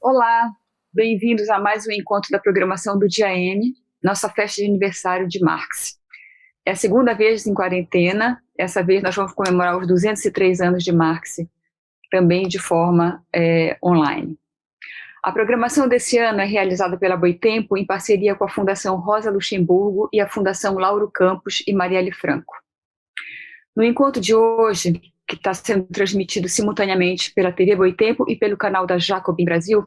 Olá, bem-vindos a mais um encontro da programação do Dia M, nossa festa de aniversário de Marx. É a segunda vez em quarentena, essa vez nós vamos comemorar os 203 anos de Marx, também de forma online. A programação desse ano é realizada pela BOITEMPO em parceria com a Fundação Rosa Luxemburgo e a Fundação Lauro Campos e Marielle Franco. No encontro de hoje, que está sendo transmitido simultaneamente pela TV BOITEMPO e pelo canal da Jacobin Brasil,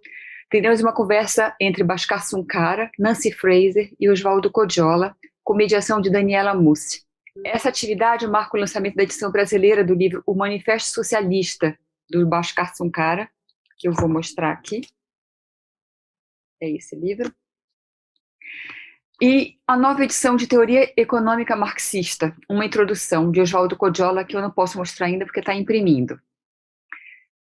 teremos uma conversa entre Bhaskar Sunkara, Nancy Fraser e Osvaldo Coggiola, com mediação de Daniela Mussi. Essa atividade marca o lançamento da edição brasileira do livro O Manifesto Socialista, do Bhaskar Sunkara, que eu vou mostrar aqui. É esse livro. E a nova edição de Teoria Econômica Marxista, uma introdução de Osvaldo Coggiola, que eu não posso mostrar ainda porque está imprimindo.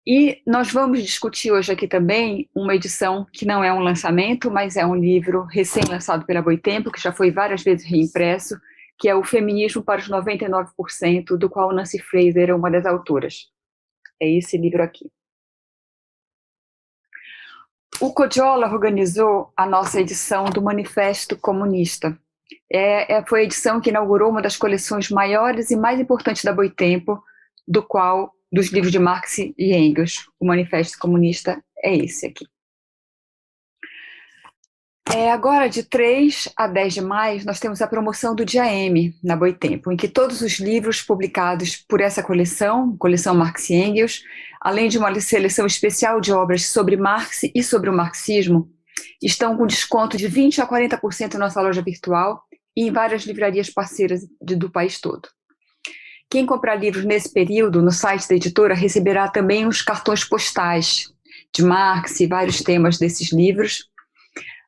E nós vamos discutir hoje aqui também uma edição que não é um lançamento, mas é um livro recém-lançado pela BOITEMPO, que já foi várias vezes reimpresso, que é o Feminismo para os 99%, do qual Nancy Fraser é uma das autoras. É esse livro aqui. O Coggiola organizou a nossa edição do Manifesto Comunista. Foi a edição que inaugurou uma das coleções maiores e mais importantes da BOITEMPO, dos livros de Marx e Engels. O Manifesto Comunista é esse aqui. Agora, de 3 a 10 de maio, nós temos a promoção do Dia M na BOITEMPO, em que todos os livros publicados por essa coleção Marx e Engels, além de uma seleção especial de obras sobre Marx e sobre o marxismo, estão com desconto de 20% a 40% na nossa loja virtual e em várias livrarias parceiras do país todo. Quem comprar livros nesse período, no site da editora, receberá também os cartões postais de Marx e vários temas desses livros,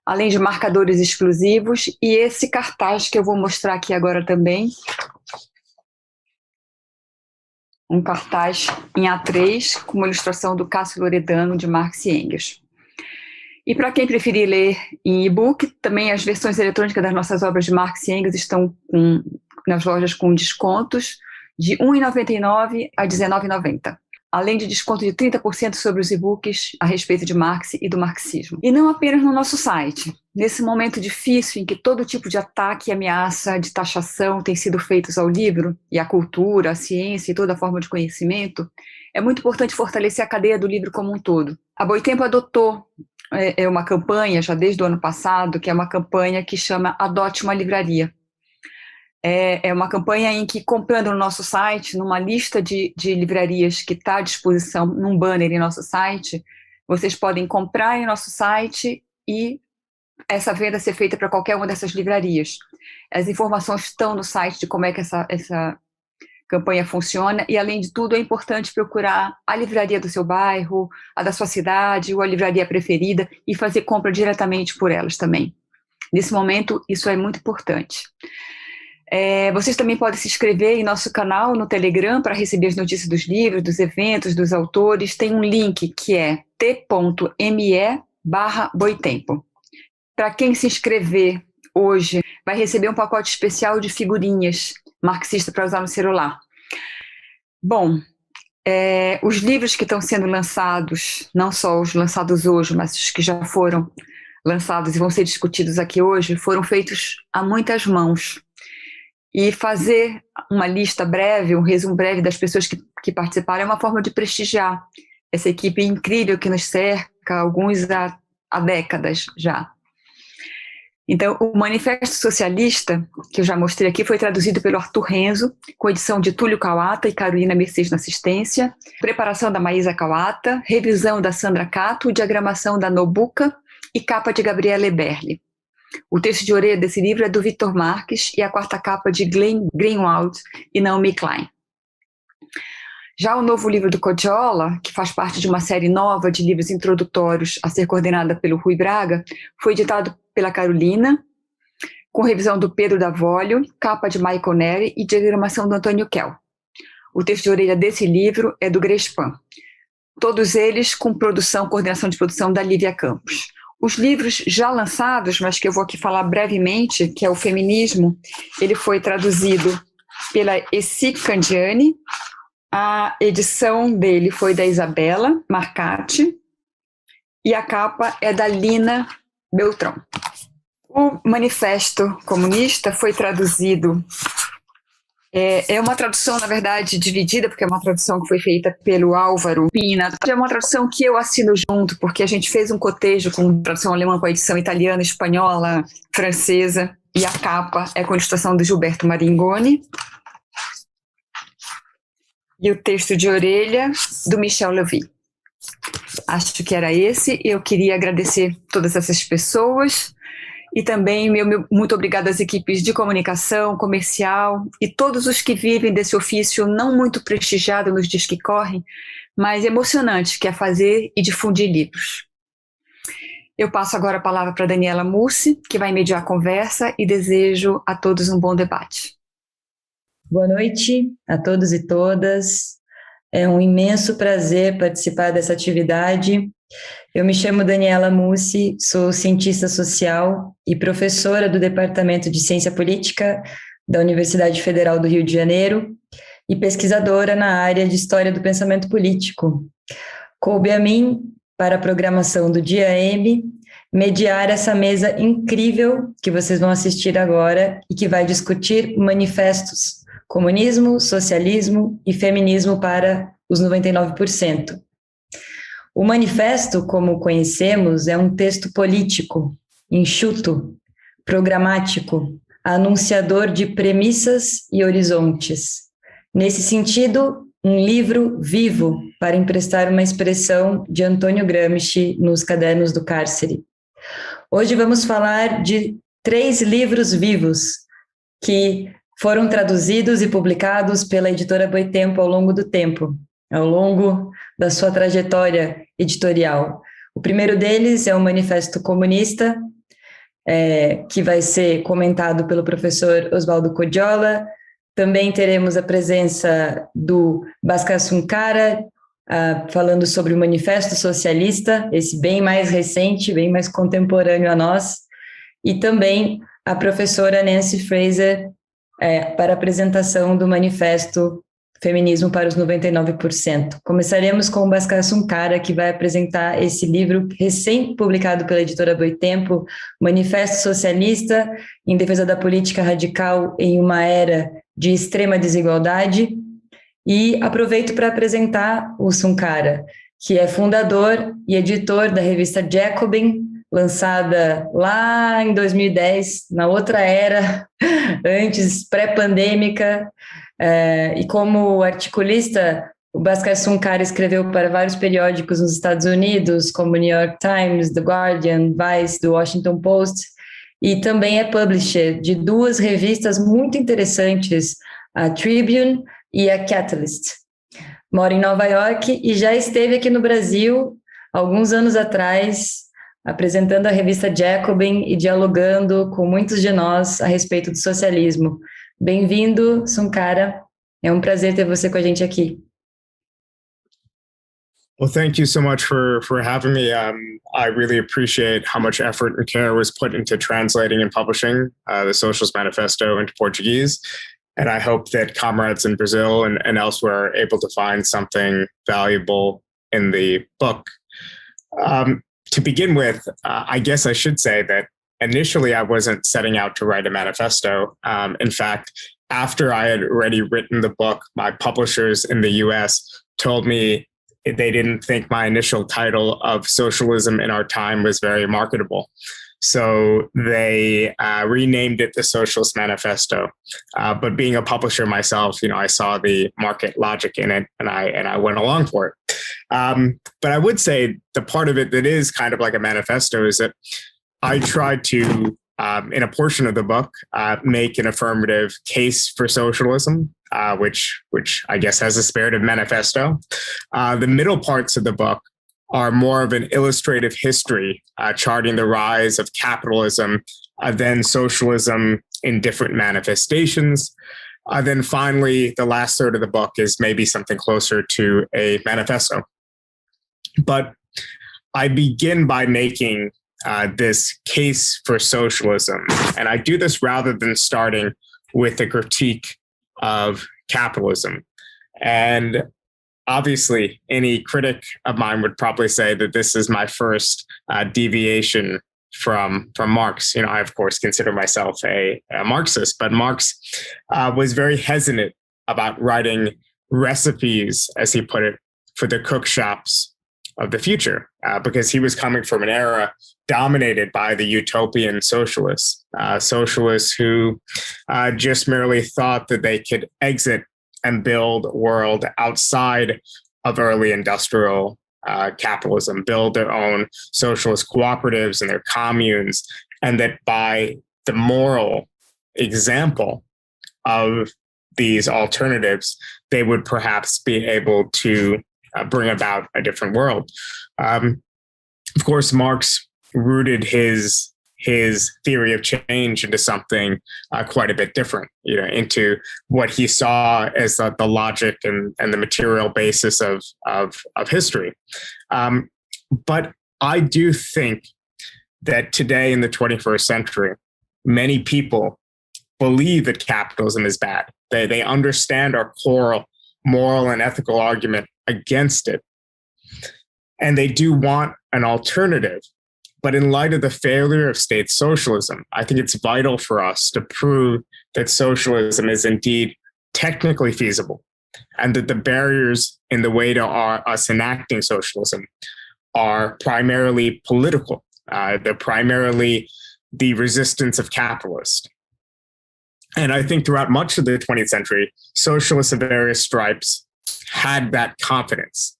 além de marcadores exclusivos, e esse cartaz que eu vou mostrar aqui agora também, um cartaz em A3, com uma ilustração do Cássio Loredano, de Marx e Engels. E para quem preferir ler em e-book, também as versões eletrônicas das nossas obras de Marx e Engels estão nas lojas com descontos de R$ 1,99 a R$ 19,90. Além de desconto de 30% sobre os e-books a respeito de Marx e do marxismo. E não apenas no nosso site. Nesse momento difícil em que todo tipo de ataque e ameaça de taxação tem sido feitos ao livro, e à cultura, à ciência e toda forma de conhecimento, é muito importante fortalecer a cadeia do livro como um todo. A BOITEMPO adotou uma campanha, já desde o ano passado, que é uma campanha que chama Adote uma Livraria. É uma campanha em que, comprando no nosso site, numa lista de livrarias que está à disposição num banner em nosso site, vocês podem comprar em nosso site e essa venda ser feita para qualquer uma dessas livrarias. As informações estão no site de como é que essa campanha funciona e, além de tudo, é importante procurar a livraria do seu bairro, a da sua cidade ou a livraria preferida e fazer compra diretamente por elas também. Nesse momento, isso é muito importante. Vocês também podem se inscrever em nosso canal no Telegram para receber as notícias dos livros, dos eventos, dos autores. Tem um link que é t.me/boitempo. Para quem se inscrever hoje, vai receber um pacote especial de figurinhas marxistas para usar no celular. Bom, os livros que estão sendo lançados, não só os lançados hoje, mas os que já foram lançados e vão ser discutidos aqui hoje, foram feitos a muitas mãos. E fazer uma lista breve, um resumo breve das pessoas que participaram é uma forma de prestigiar essa equipe incrível que nos cerca, alguns há décadas já. Então, o Manifesto Socialista, que eu já mostrei aqui, foi traduzido pelo Arthur Renzo, com edição de Túlio Kawata e Carolina Mercedes na assistência, preparação da Maísa Kawata, revisão da Sandra Cato, diagramação da Nobuka e capa de Gabriela Eberle. O texto de orelha desse livro é do Victor Marques e a quarta capa de Glenn Greenwald e Naomi Klein. Já o novo livro do Coggiola, que faz parte de uma série nova de livros introdutórios a ser coordenada pelo Rui Braga, foi editado pela Carolina, com revisão do Pedro Davolio, capa de Michael Heinrich e diagramação do Antônio Kell. O texto de orelha desse livro é do Grespan. Todos eles com coordenação de produção da Lívia Campos. Os livros já lançados, mas que eu vou aqui falar brevemente, que é o Feminismo, ele foi traduzido pela Essi Candiani. A edição dele foi da Isabela Marcati e a capa é da Lina Beltrão. O Manifesto Comunista foi traduzido, é uma tradução, na verdade, dividida, porque é uma tradução que foi feita pelo Álvaro Pina. É uma tradução que eu assino junto, porque a gente fez um cotejo com tradução alemã, com a edição italiana, espanhola, francesa, e a capa é com a ilustração do Gilberto Maringoni. E o texto de orelha do Michel Löwy. Acho que era esse. Eu queria agradecer todas essas pessoas e também muito obrigada às equipes de comunicação, comercial e todos os que vivem desse ofício não muito prestigiado nos dias que correm, mas emocionante, que é fazer e difundir livros. Eu passo agora a palavra para Daniela Mussi, que vai mediar a conversa, e desejo a todos um bom debate. Boa noite a todos e todas. É um imenso prazer participar dessa atividade. Eu me chamo Daniela Mussi, sou cientista social e professora do Departamento de Ciência Política da Universidade Federal do Rio de Janeiro e pesquisadora na área de História do Pensamento Político. Coube a mim, para a programação do Dia M, mediar essa mesa incrível que vocês vão assistir agora e que vai discutir manifestos, comunismo, socialismo e feminismo para os 99%. O manifesto, como conhecemos, é um texto político, enxuto, programático, anunciador de premissas e horizontes. Nesse sentido, um livro vivo, para emprestar uma expressão de Antônio Gramsci nos Cadernos do Cárcere. Hoje vamos falar de 3 livros vivos que foram traduzidos e publicados pela editora BOITEMPO ao longo do tempo, ao longo da sua trajetória editorial. O primeiro deles é o Manifesto Comunista, que vai ser comentado pelo professor Osvaldo Coggiola. Também teremos a presença do Bhaskar Sunkara, falando sobre o Manifesto Socialista, esse bem mais recente, bem mais contemporâneo a nós, e também a professora Nancy Fraser, para a apresentação do Manifesto Feminismo para os 99%. Começaremos com o Bhaskar Sunkara, que vai apresentar esse livro recém-publicado pela editora BOITEMPO, Manifesto Socialista em Defesa da Política Radical em uma Era de Extrema Desigualdade. E aproveito para apresentar o Sunkara, que é fundador e editor da revista Jacobin, lançada lá em 2010, na outra era, antes, pré-pandêmica, e como articulista, o Bhaskar Sunkara escreveu para vários periódicos nos Estados Unidos, como o New York Times, The Guardian, Vice, The Washington Post, e também é publisher de 2 revistas muito interessantes, a Tribune e a Catalyst. Mora em Nova York e já esteve aqui no Brasil, alguns anos atrás, apresentando a revista Jacobin e dialogando com muitos de nós a respeito do socialismo. Bem-vindo, Sunkara. É um prazer ter você com a gente aqui. Well, thank you so much for having me. I really appreciate how much effort and care was put into translating and publishing the Socialist Manifesto into Portuguese. And I hope that comrades in Brazil and elsewhere are able to find something valuable in the book. To begin with, I guess I should say that initially I wasn't setting out to write a manifesto. In fact, after I had already written the book, my publishers in the US told me they didn't think my initial title of Socialism in Our Time was very marketable. So they renamed it the Socialist Manifesto. But being a publisher myself, I saw the market logic in it, and I went along for it. But I would say the part of it that is kind of like a manifesto is that I tried to, in a portion of the book, make an affirmative case for socialism, which I guess has the spirit of manifesto. The middle parts of the book are more of an illustrative history, charting the rise of capitalism, then socialism in different manifestations. Then finally, the last third of the book is maybe something closer to a manifesto. But I begin by making this case for socialism, and I do this rather than starting with a critique of capitalism. And obviously, any critic of mine would probably say that this is my first deviation from Marx. I, of course, consider myself a Marxist, but Marx was very hesitant about writing recipes, as he put it, for the cook shops of the future, because he was coming from an era dominated by the utopian socialists, socialists who just merely thought that they could exit and build a world outside of early industrial capitalism, build their own socialist cooperatives and their communes, and that by the moral example of these alternatives, they would perhaps be able to bring about a different world. Of course, Marx rooted his theory of change into something quite a bit different, into what he saw as the logic and the material basis of history. But I do think that today in the 21st century, many people believe that capitalism is bad. They understand our core moral and ethical argument against it. And they do want an alternative. But in light of the failure of state socialism, I think it's vital for us to prove that socialism is indeed technically feasible, and that the barriers in the way to us enacting socialism are primarily political. They're primarily the resistance of capitalists. And I think throughout much of the 20th century, socialists of various stripes had that confidence.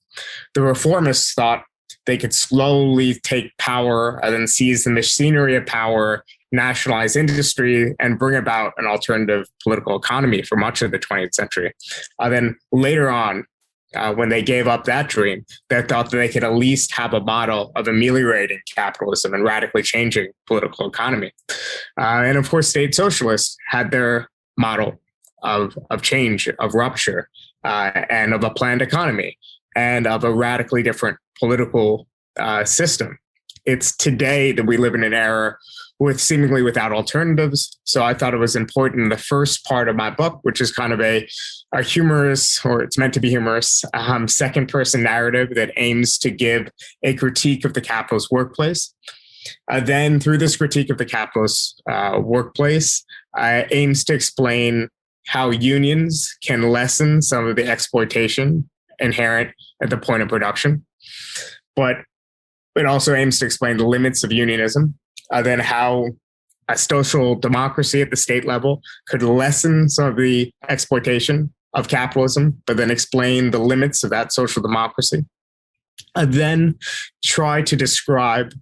The reformists thought they could slowly take power and then seize the machinery of power, nationalize industry, and bring about an alternative political economy for much of the 20th century. Then later on, when they gave up that dream, they thought that they could at least have a model of ameliorating capitalism and radically changing political economy. And of course, state socialists had their model of change, of rupture, and of a planned economy, and of a radically different political system. It's today that we live in an era with seemingly without alternatives. So I thought it was important in the first part of my book, which is kind of a humorous, or it's meant to be humorous, second person narrative that aims to give a critique of the capitalist workplace. Then through this critique of the capitalist workplace, aims to explain how unions can lessen some of the exploitation inherent at the point of production. But it also aims to explain the limits of unionism, then how a social democracy at the state level could lessen some of the exploitation of capitalism, but then explain the limits of that social democracy. Then try to describe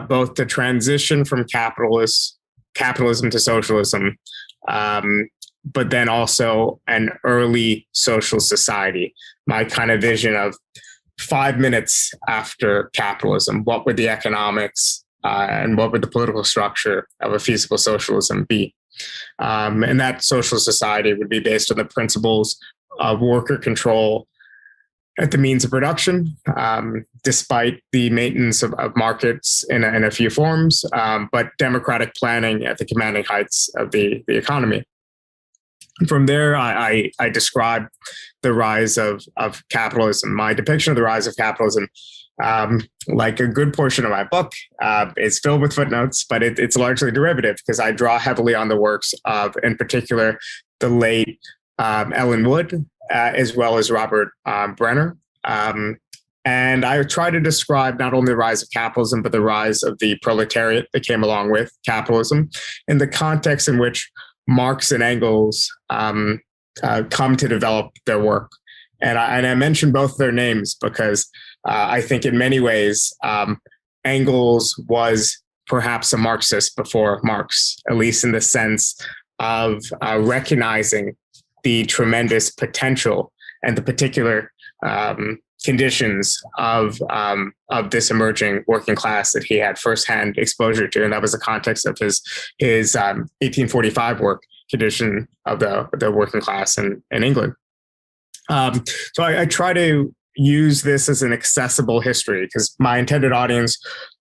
both the transition from capitalism to socialism, but then also an early social society. My kind of vision of 5 minutes after capitalism, what would the economics and what would the political structure of a feasible socialism be? And that social society would be based on the principles of worker control at the means of production, despite the maintenance of markets in a few forms, but democratic planning at the commanding heights of the economy. From there, I describe the rise of capitalism. My depiction of the rise of capitalism, like a good portion of my book, is filled with footnotes, but it's largely derivative because I draw heavily on the works of, in particular, the late Ellen Wood, as well as Robert Brenner. And I try to describe not only the rise of capitalism, but the rise of the proletariat that came along with capitalism in the context in which Marx and Engels come to develop their work. And I mention both their names because I think in many ways, Engels was perhaps a Marxist before Marx, at least in the sense of recognizing the tremendous potential and the particular conditions of this emerging working class that he had firsthand exposure to, and that was the context of his 1845 work, Condition of the Working Class in England. So I try to use this as an accessible history because my intended audience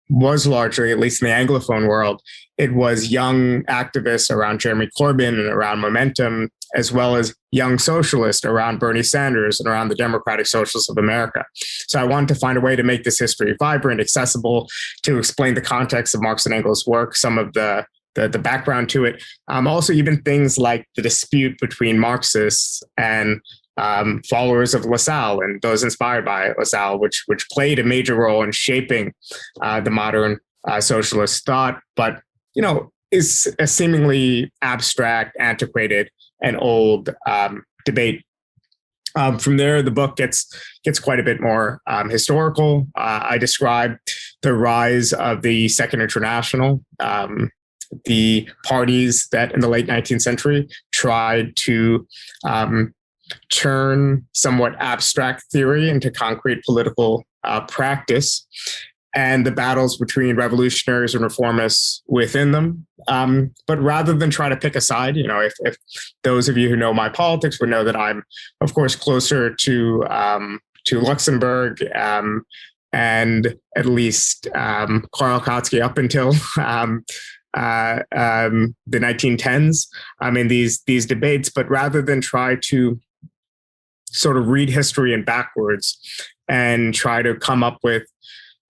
was largely, at least in the Anglophone world, it was young activists around Jeremy Corbyn and around Momentum, as well as young socialists around Bernie Sanders and around the Democratic Socialists of America. So I wanted to find a way to make this history vibrant, accessible, to explain the context of Marx and Engels' work, some of the background to it. Also, even things like the dispute between Marxists and followers of Lassalle and those inspired by Lassalle, which played a major role in shaping the modern socialist thought, but is a seemingly abstract, antiquated, and old debate. From there, the book gets quite a bit more historical. I describe the rise of the Second International, the parties that in the late 19th century tried to turn somewhat abstract theory into concrete political practice, and the battles between revolutionaries and reformists within them. But rather than try to pick a side, if those of you who know my politics would know that I'm, of course, closer to Luxembourg and at least Karl Kautsky up until the 1910s. In these debates, but rather than try to sort of read history in backwards and try to come up with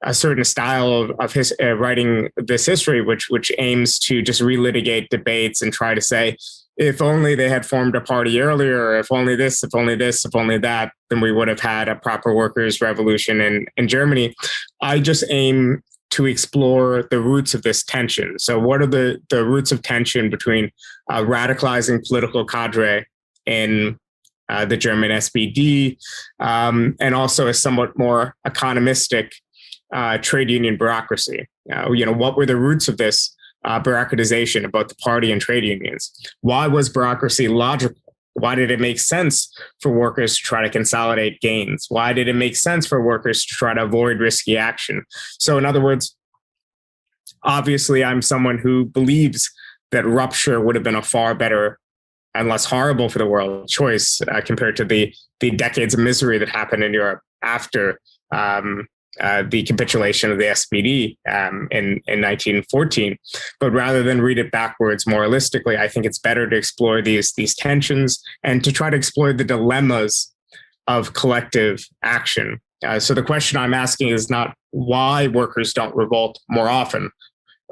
a certain style of his writing this history, which aims to just relitigate debates and try to say, if only they had formed a party earlier, or if only this, if only this, if only that, then we would have had a proper workers' revolution in Germany. I just aim to explore the roots of this tension. So what are the roots of tension between radicalizing political cadre in the German SPD, and also a somewhat more economistic trade union bureaucracy? What were the roots of this bureaucratization of both the party and trade unions? Why was bureaucracy logical? Why did it make sense for workers to try to consolidate gains? Why did it make sense for workers to try to avoid risky action? So in other words, obviously I'm someone who believes that rupture would have been a far better and less horrible for the world choice compared to the decades of misery that happened in Europe after the capitulation of the SPD in 1914. But rather than read it backwards moralistically, I think it's better to explore these tensions and to try to explore the dilemmas of collective action. So the question I'm asking is not why workers don't revolt more often,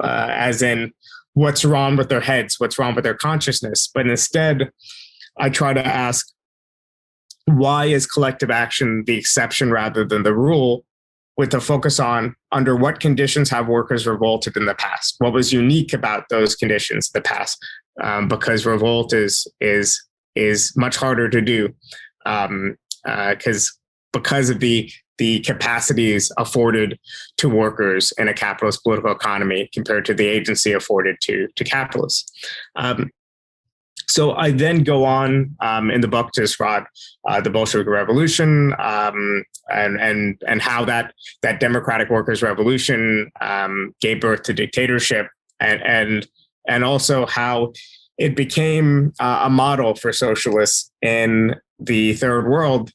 as in what's wrong with their heads, what's wrong with their consciousness, but instead I try to ask, why is collective action the exception rather than the rule, with a focus on under what conditions have workers revolted in the past? What was unique about those conditions in the past? Because revolt is much harder to do because of the capacities afforded to workers in a capitalist political economy compared to the agency afforded to capitalists. So I then go on in the book to describe the Bolshevik Revolution and how that democratic workers' revolution gave birth to dictatorship, and also how it became a model for socialists in the third world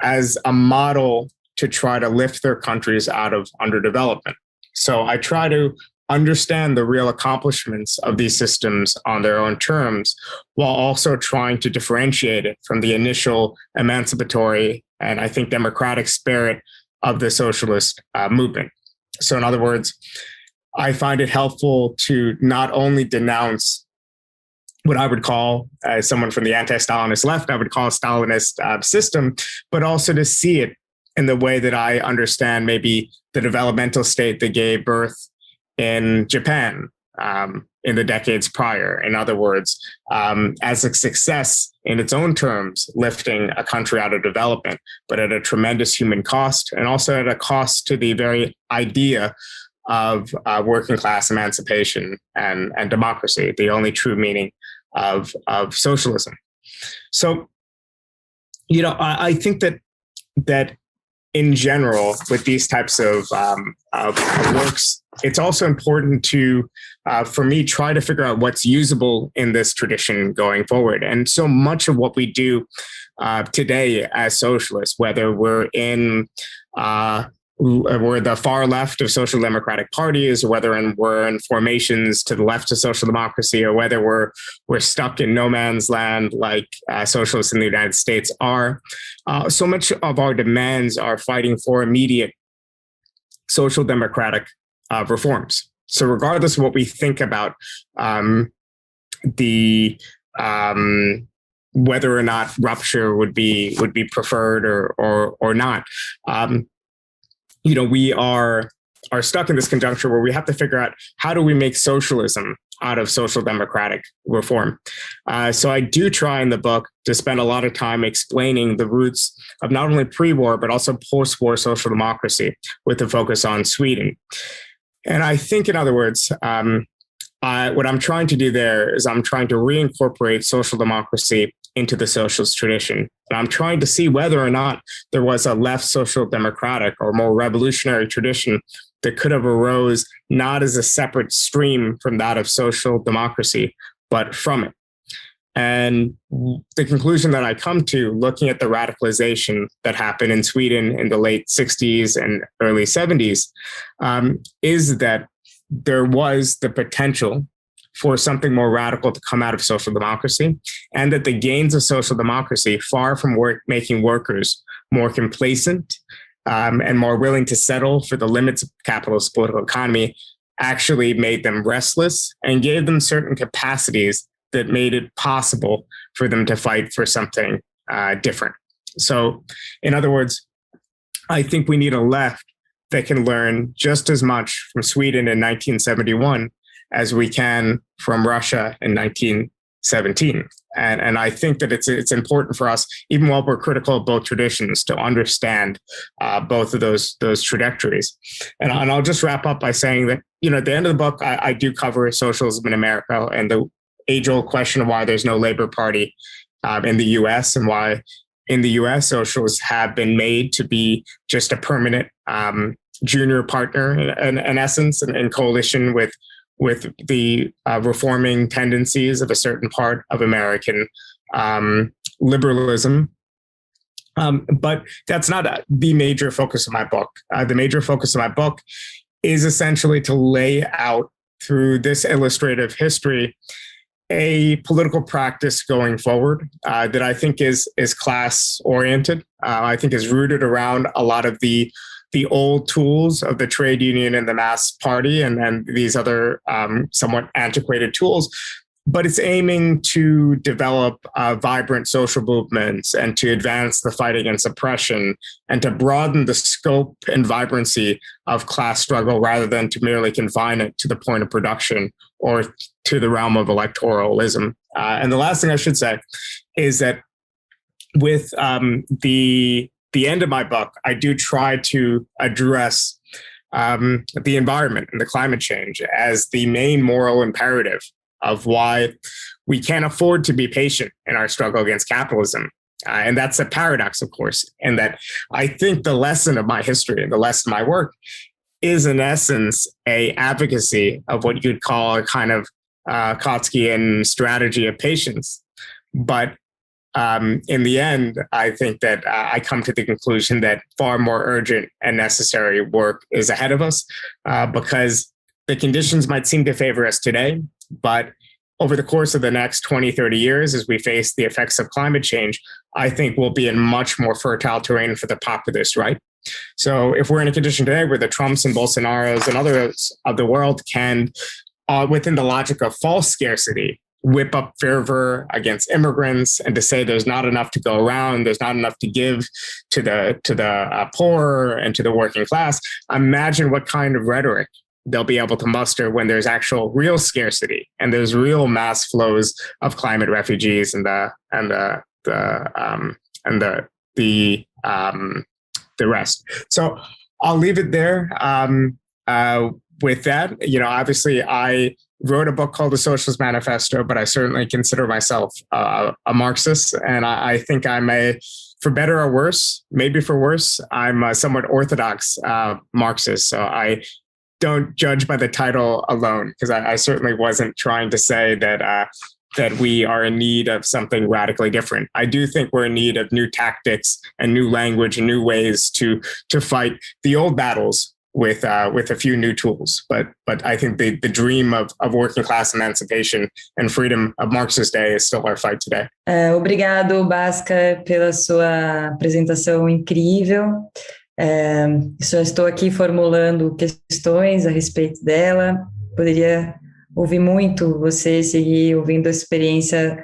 as a model to try to lift their countries out of underdevelopment. So I try to understand the real accomplishments of these systems on their own terms, while also trying to differentiate it from the initial emancipatory and I think democratic spirit of the socialist movement. So in other words, I find it helpful to not only denounce what I would call, as someone from the anti-Stalinist left, I would call a Stalinist system, but also to see it in the way that I understand maybe the developmental state that gave birth in Japan in the decades prior. In other words, as a success in its own terms, lifting a country out of development, but at a tremendous human cost, and also at a cost to the very idea of working class emancipation and democracy, the only true meaning of socialism. So, I think that in general, with these types of works, it's also important to, for me, try to figure out what's usable in this tradition going forward. And so much of what we do today as socialists, whether we're in we're the far left of social democratic parties, or whether we're in formations to the left of social democracy, or whether we're stuck in no man's land like socialists in the United States are. So much of our demands are fighting for immediate social democratic reforms. So regardless of what we think about whether or not rupture would be preferred or not, we are stuck in this conjuncture where we have to figure out, how do we make socialism out of social democratic reform? So I do try in the book to spend a lot of time explaining the roots of not only pre-war, but also post-war social democracy, with a focus on Sweden. And I think, in other words, what I'm trying to do there is I'm trying to reincorporate social democracy into the socialist tradition. And I'm trying to see whether or not there was a left social democratic or more revolutionary tradition that could have arose not as a separate stream from that of social democracy, but from it. And the conclusion that I come to, looking at the radicalization that happened in Sweden in the late 60s and early 70s, is that there was the potential for something more radical to come out of social democracy, and that the gains of social democracy, far from making workers more complacent and more willing to settle for the limits of capitalist political economy, actually made them restless and gave them certain capacities that made it possible for them to fight for something different. So, in other words, I think we need a left that can learn just as much from Sweden in 1971 as we can from Russia in 1917. And I think that it's important for us, even while we're critical of both traditions, to understand both of those trajectories. And I'll just wrap up by saying that, at the end of the book, I do cover socialism in America and the age-old question of why there's no Labor Party in the US, and why in the US socialists have been made to be just a permanent junior partner in essence, in coalition with the reforming tendencies of a certain part of American liberalism. But that's not the major focus of my book. The major focus of my book is essentially to lay out, through this illustrative history, a political practice going forward that I think is class oriented. I think is rooted around a lot of the old tools of the trade union and the mass party, and these other somewhat antiquated tools, but it's aiming to develop vibrant social movements and to advance the fight against oppression and to broaden the scope and vibrancy of class struggle, rather than to merely confine it to the point of production or to the realm of electoralism. And the last thing I should say is that with the end of my book, I do try to address the environment and the climate change as the main moral imperative of why we can't afford to be patient in our struggle against capitalism. And that's a paradox, of course, and that I think the lesson of my history and the lesson of my work is, in essence, a advocacy of what you'd call a kind of Kotskian strategy of patience. But in the end, I think that I come to the conclusion that far more urgent and necessary work is ahead of us, because the conditions might seem to favor us today, but over the course of the next 20, 30 years, as we face the effects of climate change, I think we'll be in much more fertile terrain for the populist right. So if we're in a condition today where the Trumps and Bolsonaros and others of the world can, within the logic of false scarcity, whip up fervor against immigrants and to say there's not enough to go around, there's not enough to give to the poor and to the working class, imagine what kind of rhetoric they'll be able to muster when there's actual real scarcity and there's real mass flows of climate refugees and the rest. So I'll leave it there. With that, obviously I wrote a book called The Socialist Manifesto, but I certainly consider myself a Marxist, and I think I'm for better or worse, maybe for worse, I'm a somewhat orthodox Marxist. So I don't judge by the title alone, because I certainly wasn't trying to say that that we are in need of something radically different. I do think we're in need of new tactics and new language and new ways to fight the old battles with a few new tools. But I think the dream of working class emancipation and freedom of Marx's day is still our fight today. Obrigado, Bhaskar, pela sua apresentação incrível. Só estou aqui formulando questões a respeito dela. Poderia ouvir muito você seguir ouvindo a experiência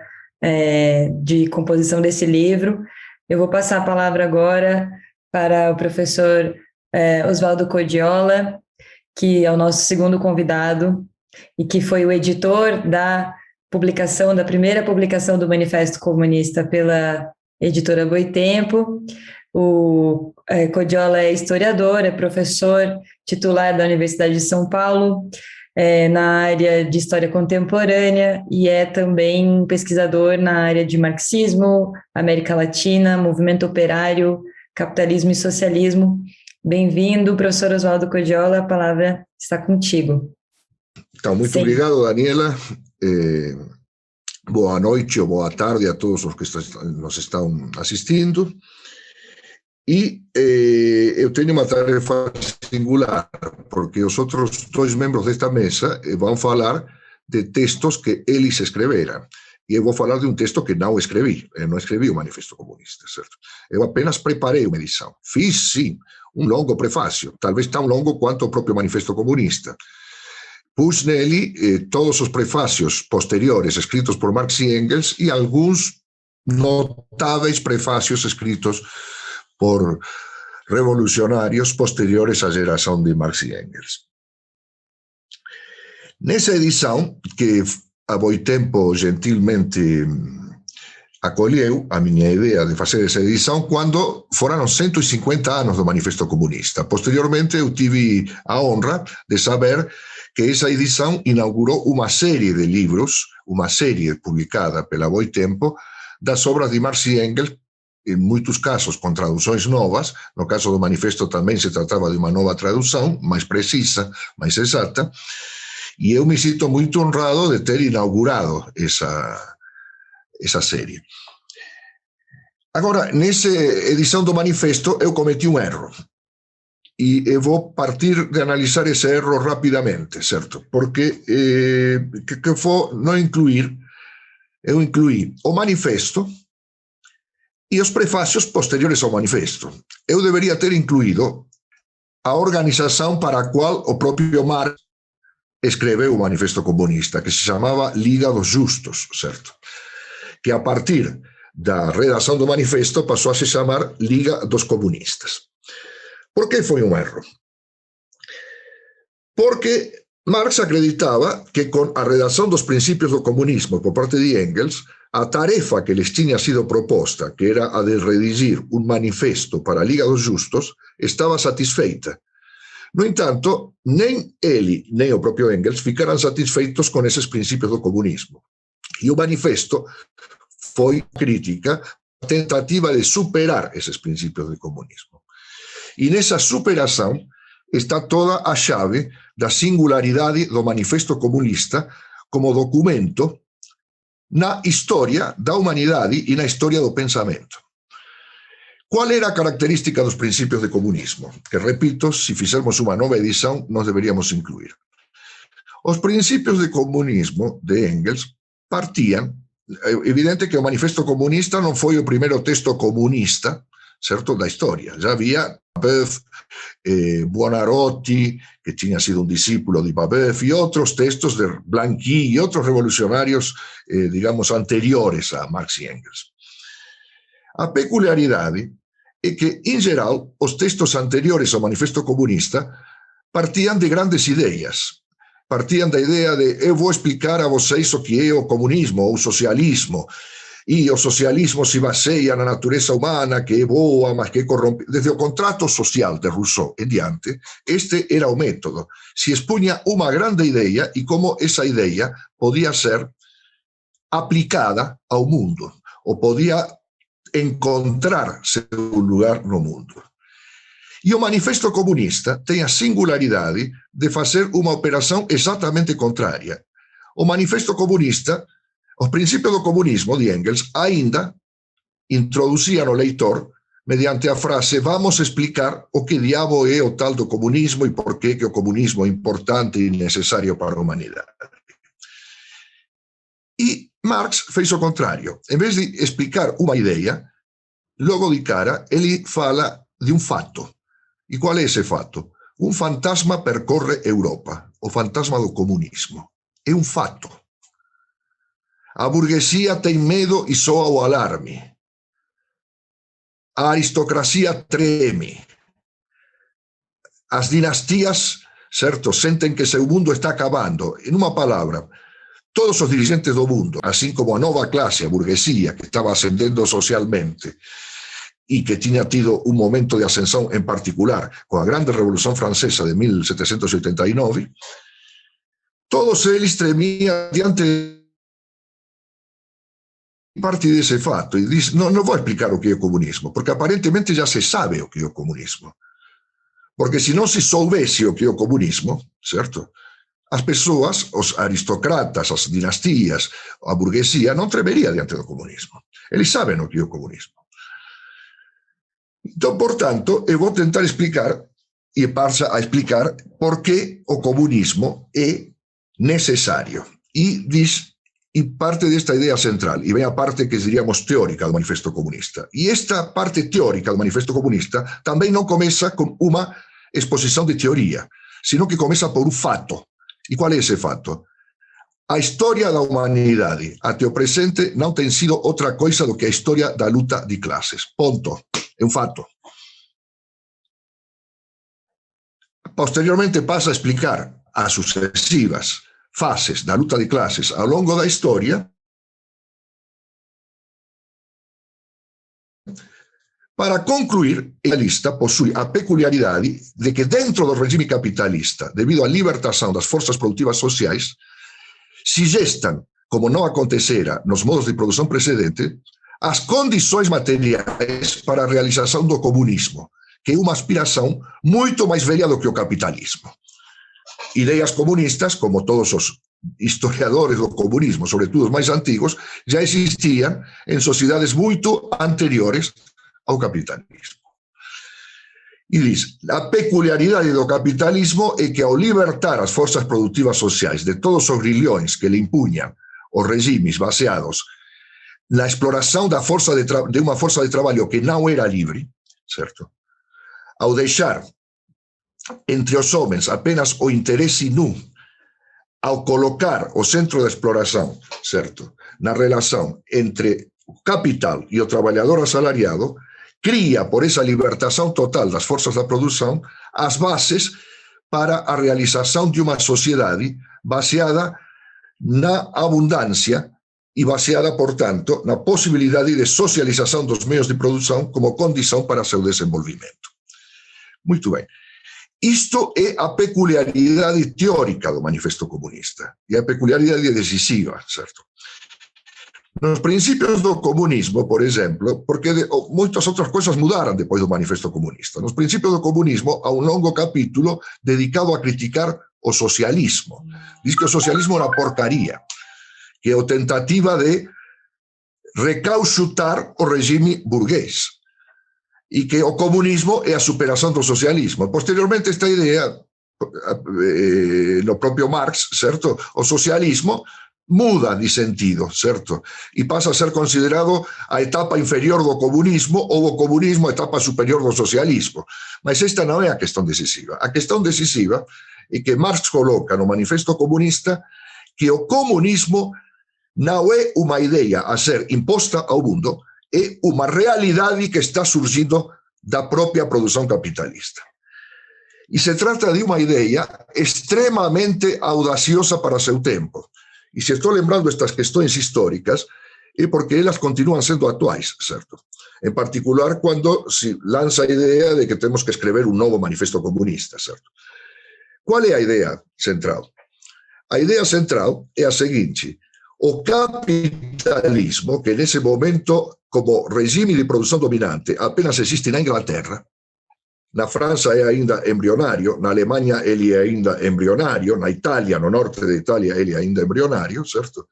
de composição desse livro. Eu vou passar a palavra agora para o professor Osvaldo Coggiola, que é o nosso segundo convidado e que foi o editor da primeira publicação do Manifesto Comunista pela editora BOITEMPO. O Coggiola é historiador, é professor titular da Universidade de São Paulo, na área de História Contemporânea e é também pesquisador na área de Marxismo, América Latina, Movimento Operário, Capitalismo e Socialismo. Bem-vindo, professor Osvaldo Coggiola, a palavra está contigo. Então, muito obrigado, Daniela. Boa noite ou boa tarde a todos os que nos estão assistindo. E eu tenho uma tarefa singular, porque os outros dois membros desta mesa vão falar de textos que eles escreveram. E eu vou falar de um texto que não escrevi. Eu não escrevi o Manifesto Comunista, certo? Eu apenas preparei uma edição. Fiz, sim, um longo prefácio, talvez tão longo quanto o próprio Manifesto Comunista. Pus nele todos os prefácios posteriores escritos por Marx e Engels e alguns notáveis prefácios escritos por revolucionários posteriores à geração de Marx e Engels. Nessa edição, que a BOITEMPO gentilmente acolheu a minha ideia de fazer essa edição quando foram 150 anos do Manifesto Comunista. Posteriormente, eu tive a honra de saber que essa edição inaugurou uma série de livros, uma série publicada pela BOITEMPO, das obras de Marx e Engels, em muitos casos com traduções novas. No caso do Manifesto também se tratava de uma nova tradução, mais precisa, mais exata, e eu me sinto muito honrado de ter inaugurado essa série. Agora, nessa edição do Manifesto, eu cometi um erro. E eu vou partir de analisar esse erro rapidamente, certo? Porque que vou não incluir, eu incluí o Manifesto e os prefácios posteriores ao Manifesto. Eu deveria ter incluído a organização para a qual o próprio Marx escreveu o Manifesto Comunista, que se chamava Liga dos Justos, certo? Que a partir da redação do Manifesto passou a se chamar Liga dos Comunistas. Por que foi um erro? Porque Marx acreditava que com a redação dos princípios do comunismo por parte de Engels, a tarefa que lhes tinha sido proposta, que era a de redigir um manifesto para a Liga dos Justos, estava satisfeita. No entanto, nem ele, nem o próprio Engels ficaram satisfeitos com esses princípios do comunismo. E o manifesto foi crítica, a tentativa de superar esses princípios do comunismo. E nessa superação está toda a chave da singularidade do Manifesto Comunista como documento na história da humanidade e na história do pensamento. Qual era a característica dos princípios de comunismo? Que, repito, se fizermos uma nova edição, nós deveríamos incluir. Os princípios de comunismo de Engels partiam. É evidente que o Manifesto Comunista não foi o primeiro texto comunista, certo, da história. Já havia Babeuf, Buonarroti, que tinha sido um discípulo de Babeuf, e outros textos de Blanqui e outros revolucionários, digamos, anteriores a Marx e Engels. A peculiaridade é que, em geral, os textos anteriores ao Manifesto Comunista partiam de grandes ideias. Partiam da ideia de eu vou explicar a vocês o que é o comunismo ou o socialismo, e o socialismo se baseia na natureza humana, que é boa, mas que é corrompida. Desde o contrato social de Rousseau em diante, este era o método. Se expunha uma grande ideia e como essa ideia podia ser aplicada ao mundo, ou podia encontrar seu lugar no mundo. E o Manifesto Comunista tem a singularidade de fazer uma operação exatamente contrária. O Manifesto Comunista, Os princípios do comunismo de Engels ainda introduziam o leitor mediante a frase: vamos explicar o que diabo é o tal do comunismo e por que o comunismo é importante e necessário para a humanidade. E Marx fez o contrário. Em vez de explicar uma ideia, logo de cara, ele fala de um fato. E qual é esse fato? Um fantasma percorre Europa, o fantasma do comunismo. É um fato. A burguesia tem medo e soa o alarme. A aristocracia treme. As dinastias, certo, sentem que seu mundo está acabando. Em uma palavra, todos os dirigentes do mundo, assim como a nova classe, a burguesia, que estava ascendendo socialmente e que tinha tido um momento de ascensão em particular com a grande Revolução Francesa de 1789, todos eles tremiam diante parte desse fato e diz: não vou explicar o que é o comunismo, porque aparentemente já se sabe o que é o comunismo. Porque se não se soubesse o que é o comunismo, certo? As pessoas, os aristocratas, as dinastias, a burguesia não tremeria diante do comunismo. Eles sabem o que é o comunismo. Então, portanto, eu vou tentar explicar, e passa a explicar, por que o comunismo é necessário. E diz, e parte desta ideia central, e vem a parte que diríamos teórica do Manifesto Comunista. E esta parte teórica do Manifesto Comunista também não começa com uma exposição de teoria, sino que começa por um fato. E qual é esse fato? A história da humanidade até o presente não tem sido outra coisa do que a história da luta de classes. Ponto. É um fato. Posteriormente passa a explicar as sucessivas fases da luta de classes ao longo da história para concluir, a lista possui a peculiaridade de que dentro do regime capitalista, devido à libertação das forças produtivas sociais, se gestam, como não acontecera nos modos de produção precedentes, as condições materiais para a realização do comunismo, que é uma aspiração muito mais velha do que o capitalismo. Ideias comunistas, como todos os historiadores do comunismo, sobretudo os mais antigos, já existiam em sociedades muito anteriores ao capitalismo. E diz, a peculiaridade do capitalismo é que ao libertar as forças produtivas sociais de todos os grilhões que lhe impunham os regimes baseados na exploração da força de uma força de trabalho que não era livre, certo? Ao deixar entre os homens apenas o interesse nu, ao colocar o centro da exploração, certo, na relação entre o capital e o trabalhador assalariado, cria, por essa libertação total das forças da produção, as bases para a realização de uma sociedade baseada na abundância e baseada, portanto, na possibilidade de socialização dos meios de produção como condição para seu desenvolvimento. Muito bem. Isto é a peculiaridade teórica do Manifesto Comunista, e a peculiaridade decisiva, certo? Nos princípios do comunismo, por exemplo, porque muitas outras coisas mudaram depois do Manifesto Comunista. Nos princípios do comunismo há um longo capítulo dedicado a criticar o socialismo. Diz que o socialismo é uma porcaria, que é a tentativa de recauchutar o regime burguês, e que o comunismo é a superação do socialismo. Posteriormente, esta ideia, no próprio Marx, certo? O socialismo muda de sentido, certo? E passa a ser considerado a etapa inferior do comunismo ou o comunismo a etapa superior do socialismo. Mas esta não é a questão decisiva. A questão decisiva é que Marx coloca no Manifesto Comunista que o comunismo não é uma ideia a ser imposta ao mundo, é uma realidade que está surgindo da própria produção capitalista. E se trata de uma ideia extremamente audaciosa para seu tempo. E se estou lembrando estas questões históricas, é porque elas continuam sendo atuais, certo? Em particular, quando se lança a ideia de que temos que escrever um novo manifesto comunista, certo? Qual é a ideia central? A ideia central é a seguinte: o capitalismo, que nesse momento, como regime de produção dominante, apenas existe na Inglaterra, na França é ainda embrionário, na Alemanha ele é ainda embrionário, na Itália, no norte da Itália ele é ainda embrionário, certo?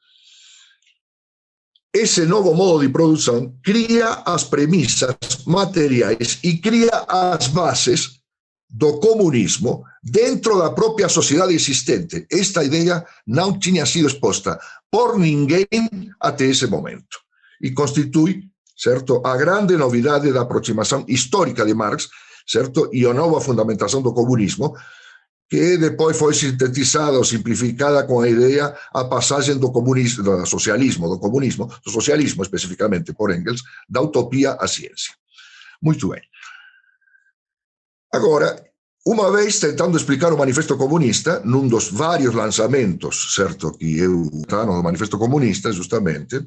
ese novo modo de produção cria as premissas materiais e cria as bases do comunismo dentro da própria sociedade existente. Esta ideia não tinha sido exposta por ninguém até esse momento e constitui, certo, a grande novidade da aproximação histórica de Marx, certo, e a nova fundamentação do comunismo, que depois foi sintetizada ou simplificada com a ideia, a passagem do comunismo, do socialismo, do comunismo, do socialismo especificamente por Engels, da utopia à ciência. Muito bem. Agora, uma vez tentando explicar o Manifesto Comunista, num dos vários lançamentos, certo, que eu estava no Manifesto Comunista, justamente,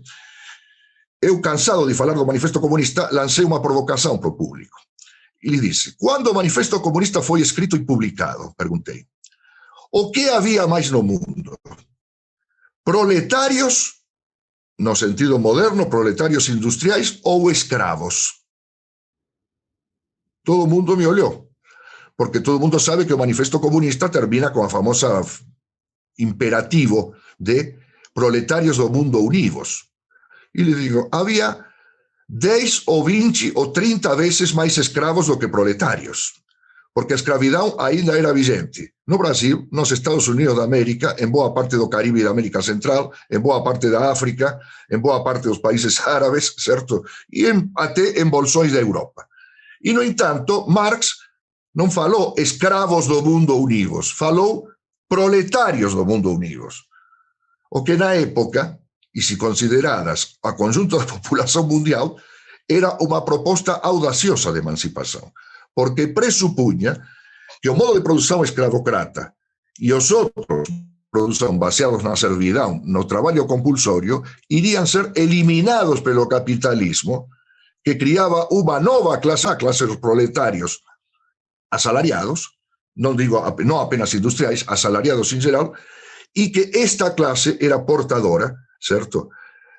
eu, cansado de falar do Manifesto Comunista, lancei uma provocação para o público. E lhe disse: quando o Manifesto Comunista foi escrito e publicado, perguntei, o que havia mais no mundo? Proletários, no sentido moderno, proletários industriais ou escravos? Todo mundo me olhou, porque todo mundo sabe que o Manifesto Comunista termina com a famosa imperativo de proletários do mundo univos. E lhe digo, havia 10 ou 20 ou 30 vezes mais escravos do que proletários, porque a escravidão ainda era vigente no Brasil, nos Estados Unidos da América, em boa parte do Caribe e da América Central, em boa parte da África, em boa parte dos países árabes, certo? E até em bolsões da Europa. E, no entanto, Marx não falou escravos do mundo univos, falou proletários do mundo univos. O que na época, e se consideradas a conjunto da população mundial, era uma proposta audaciosa de emancipação, porque presupunha que o modo de produção escravocrata e os outros de produção baseados na servidão, no trabalho compulsório, iriam ser eliminados pelo capitalismo, que criava uma nova classe, a classe dos proletários assalariados, não apenas industriais, assalariados em geral, e que esta classe era portadora, certo,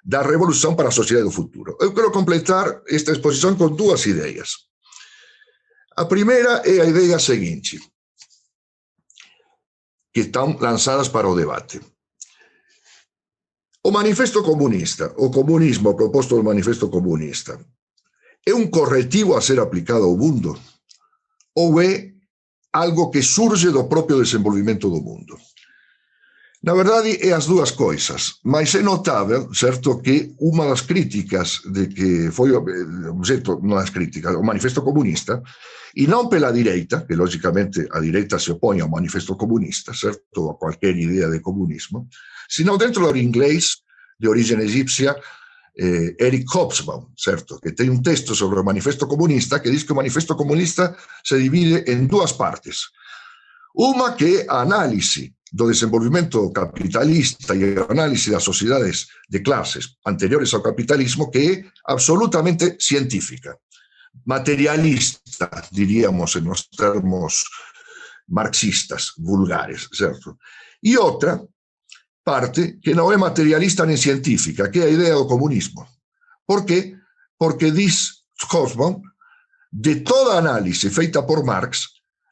da revolução para a sociedade do futuro. Eu quero completar esta exposição com duas ideias. A primeira é a ideia seguinte, que estão lançadas para o debate. O Manifesto Comunista, o comunismo proposto no Manifesto Comunista, é um corretivo a ser aplicado ao mundo ou é algo que surge do próprio desenvolvimento do mundo? Na verdade, é as duas coisas, mas é notável, certo, que uma das críticas de que foi objeto, não das críticas, o Manifesto Comunista, e não pela direita, que logicamente a direita se opõe ao Manifesto Comunista, certo, a qualquer ideia de comunismo, sino dentro do inglês de origem egípcia, Eric Hobsbawm, certo, que tem um texto sobre o Manifesto Comunista que diz que o Manifesto Comunista se divide em duas partes. Uma que é a análise do desenvolvimento capitalista e a análise das sociedades de classes anteriores ao capitalismo, que é absolutamente científica, materialista, diríamos nos termos marxistas, vulgares, certo? E outra parte que não é materialista nem científica, que é a ideia do comunismo. Por quê? Porque diz Hobsbawm, de toda a análise feita por Marx,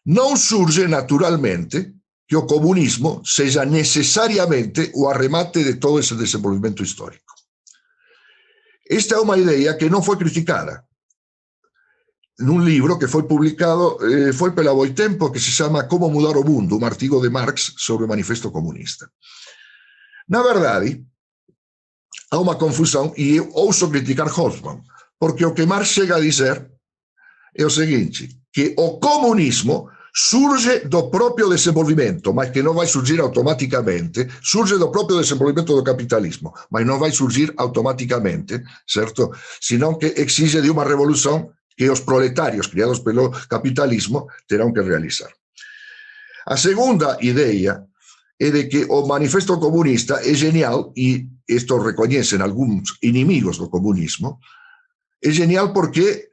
não surge naturalmente que o comunismo seja necessariamente o arremate de todo esse desenvolvimento histórico. Esta é uma ideia que não foi criticada num livro que foi publicado, foi pela BOITEMPO, que se chama Como Mudar o Mundo, um artigo de Marx sobre o Manifesto Comunista. Na verdade, há uma confusão, e eu ouso criticar Hobsbawm, porque o que Marx chega a dizer é o seguinte, que o comunismo surge do próprio desenvolvimento, mas que não vai surgir automaticamente, surge do próprio desenvolvimento do capitalismo, mas não vai surgir automaticamente, certo? Senão que exige de uma revolução que os proletários criados pelo capitalismo terão que realizar. A segunda ideia é de que o Manifesto Comunista é genial, e isto reconhecem alguns inimigos do comunismo, é genial porque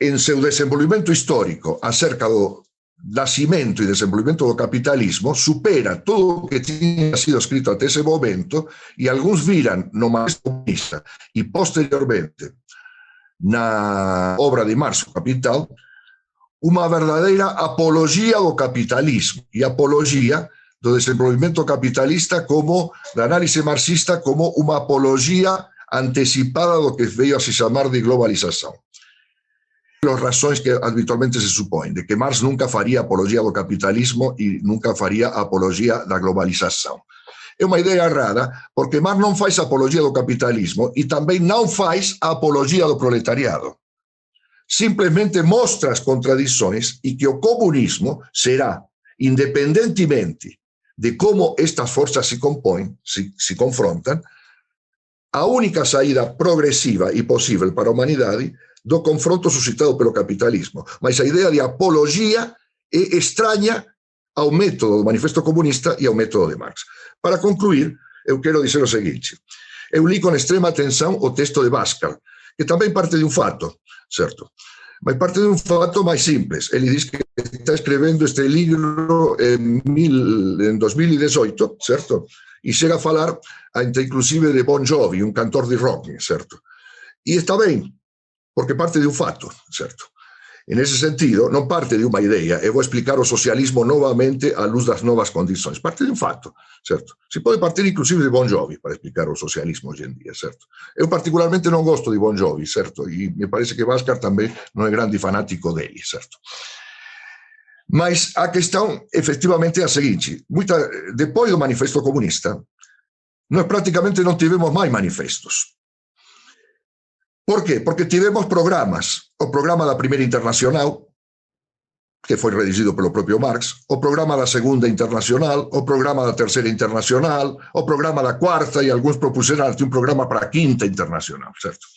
em seu desenvolvimento histórico acerca do nascimento e desenvolvimento do capitalismo supera tudo o que tinha sido escrito até esse momento, e alguns viram no Manifesto Comunista e posteriormente na obra de Marx, o Capital, uma verdadeira apologia do capitalismo, e apologia do desenvolvimento capitalista como, da análise marxista, como uma apologia antecipada do que veio a se chamar de globalização. As razões que habitualmente se supõem, de que Marx nunca faria apologia do capitalismo e nunca faria apologia da globalização. É uma ideia errada, porque Marx não faz apologia do capitalismo e também não faz a apologia do proletariado. Simplesmente mostra as contradições e que o comunismo será, independentemente de como estas forças se compõem, se confrontam, a única saída progressiva e possível para a humanidade do confronto suscitado pelo capitalismo. Mas a ideia de apologia é estranha ao método do Manifesto Comunista e ao método de Marx. Para concluir, eu quero dizer o seguinte: eu li com extrema atenção o texto de Bhaskar, que também parte de um fato, certo? Mas parte de um fato mais simples. Ele diz que está escrevendo este livro em 2018, certo? E chega a falar inclusive de Bon Jovi, um cantor de rock, certo? E está bem, porque parte de um fato, certo? Nesse sentido, não parte de uma ideia. Eu vou explicar o socialismo novamente à luz das novas condições. Parte de um fato, certo? Se pode partir inclusive de Bon Jovi para explicar o socialismo hoje em dia, certo? Eu particularmente não gosto de Bon Jovi, certo? E me parece que Bhaskar também não é grande fanático dele, certo? Mas a questão, efetivamente, é a seguinte: depois do Manifesto Comunista, nós praticamente não tivemos mais manifestos. Por quê? Porque tivemos programas. O programa da Primeira Internacional, que foi redigido pelo próprio Marx, o programa da Segunda Internacional, o programa da Terceira Internacional, o programa da Quarta, e alguns propuseram até um programa para a Quinta Internacional, certo?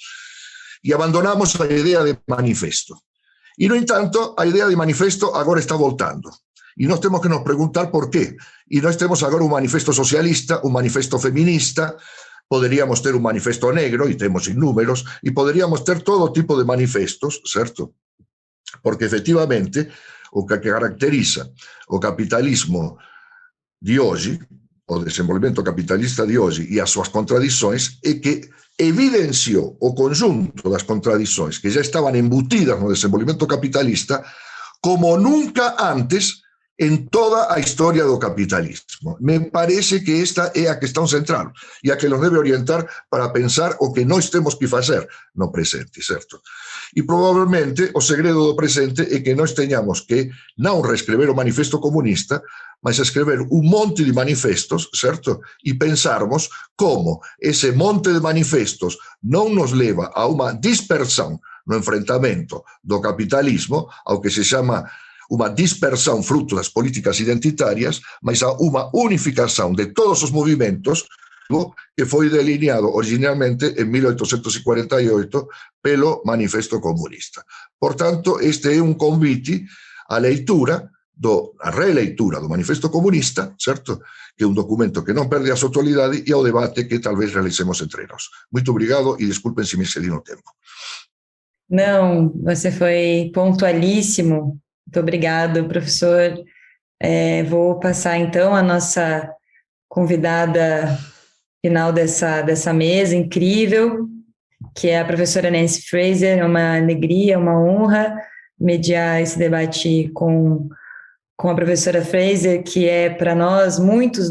E abandonamos a ideia de manifesto. E, no entanto, a ideia de manifesto agora está voltando. E nós temos que nos perguntar por quê. E nós temos agora um manifesto socialista, um manifesto feminista, poderíamos ter um manifesto negro, e temos inúmeros, e poderíamos ter todo tipo de manifestos, certo? Porque, efetivamente, o que caracteriza o capitalismo de hoje, o desenvolvimento capitalista de hoje e as suas contradições, é que evidenciou o conjunto das contradições que já estavam embutidas no desenvolvimento capitalista como nunca antes em toda a história do capitalismo. Me parece que esta é a questão central e a que nos deve orientar para pensar o que nós temos que fazer no presente, certo? E provavelmente o segredo do presente é que nós tenhamos que não reescrever o Manifesto Comunista, mas escrever um monte de manifestos, certo? E pensarmos como esse monte de manifestos não nos leva a uma dispersão no enfrentamento do capitalismo, ao que se chama uma dispersão fruto das políticas identitárias, mas a uma unificação de todos os movimentos que foi delineado originalmente em 1848 pelo Manifesto Comunista. Portanto, este é um convite à leitura, à releitura do Manifesto Comunista, certo? Que é um documento que não perde a sua atualidade, e ao debate que talvez realicemos entre nós. Muito obrigado e desculpem se me excedi no tempo. Não, você foi pontualíssimo. Muito obrigado, professor. Vou passar, então, a nossa convidada final dessa mesa incrível, que é a professora Nancy Fraser. É uma alegria, uma honra mediar esse debate com a professora Fraser, que é, para nós, muitos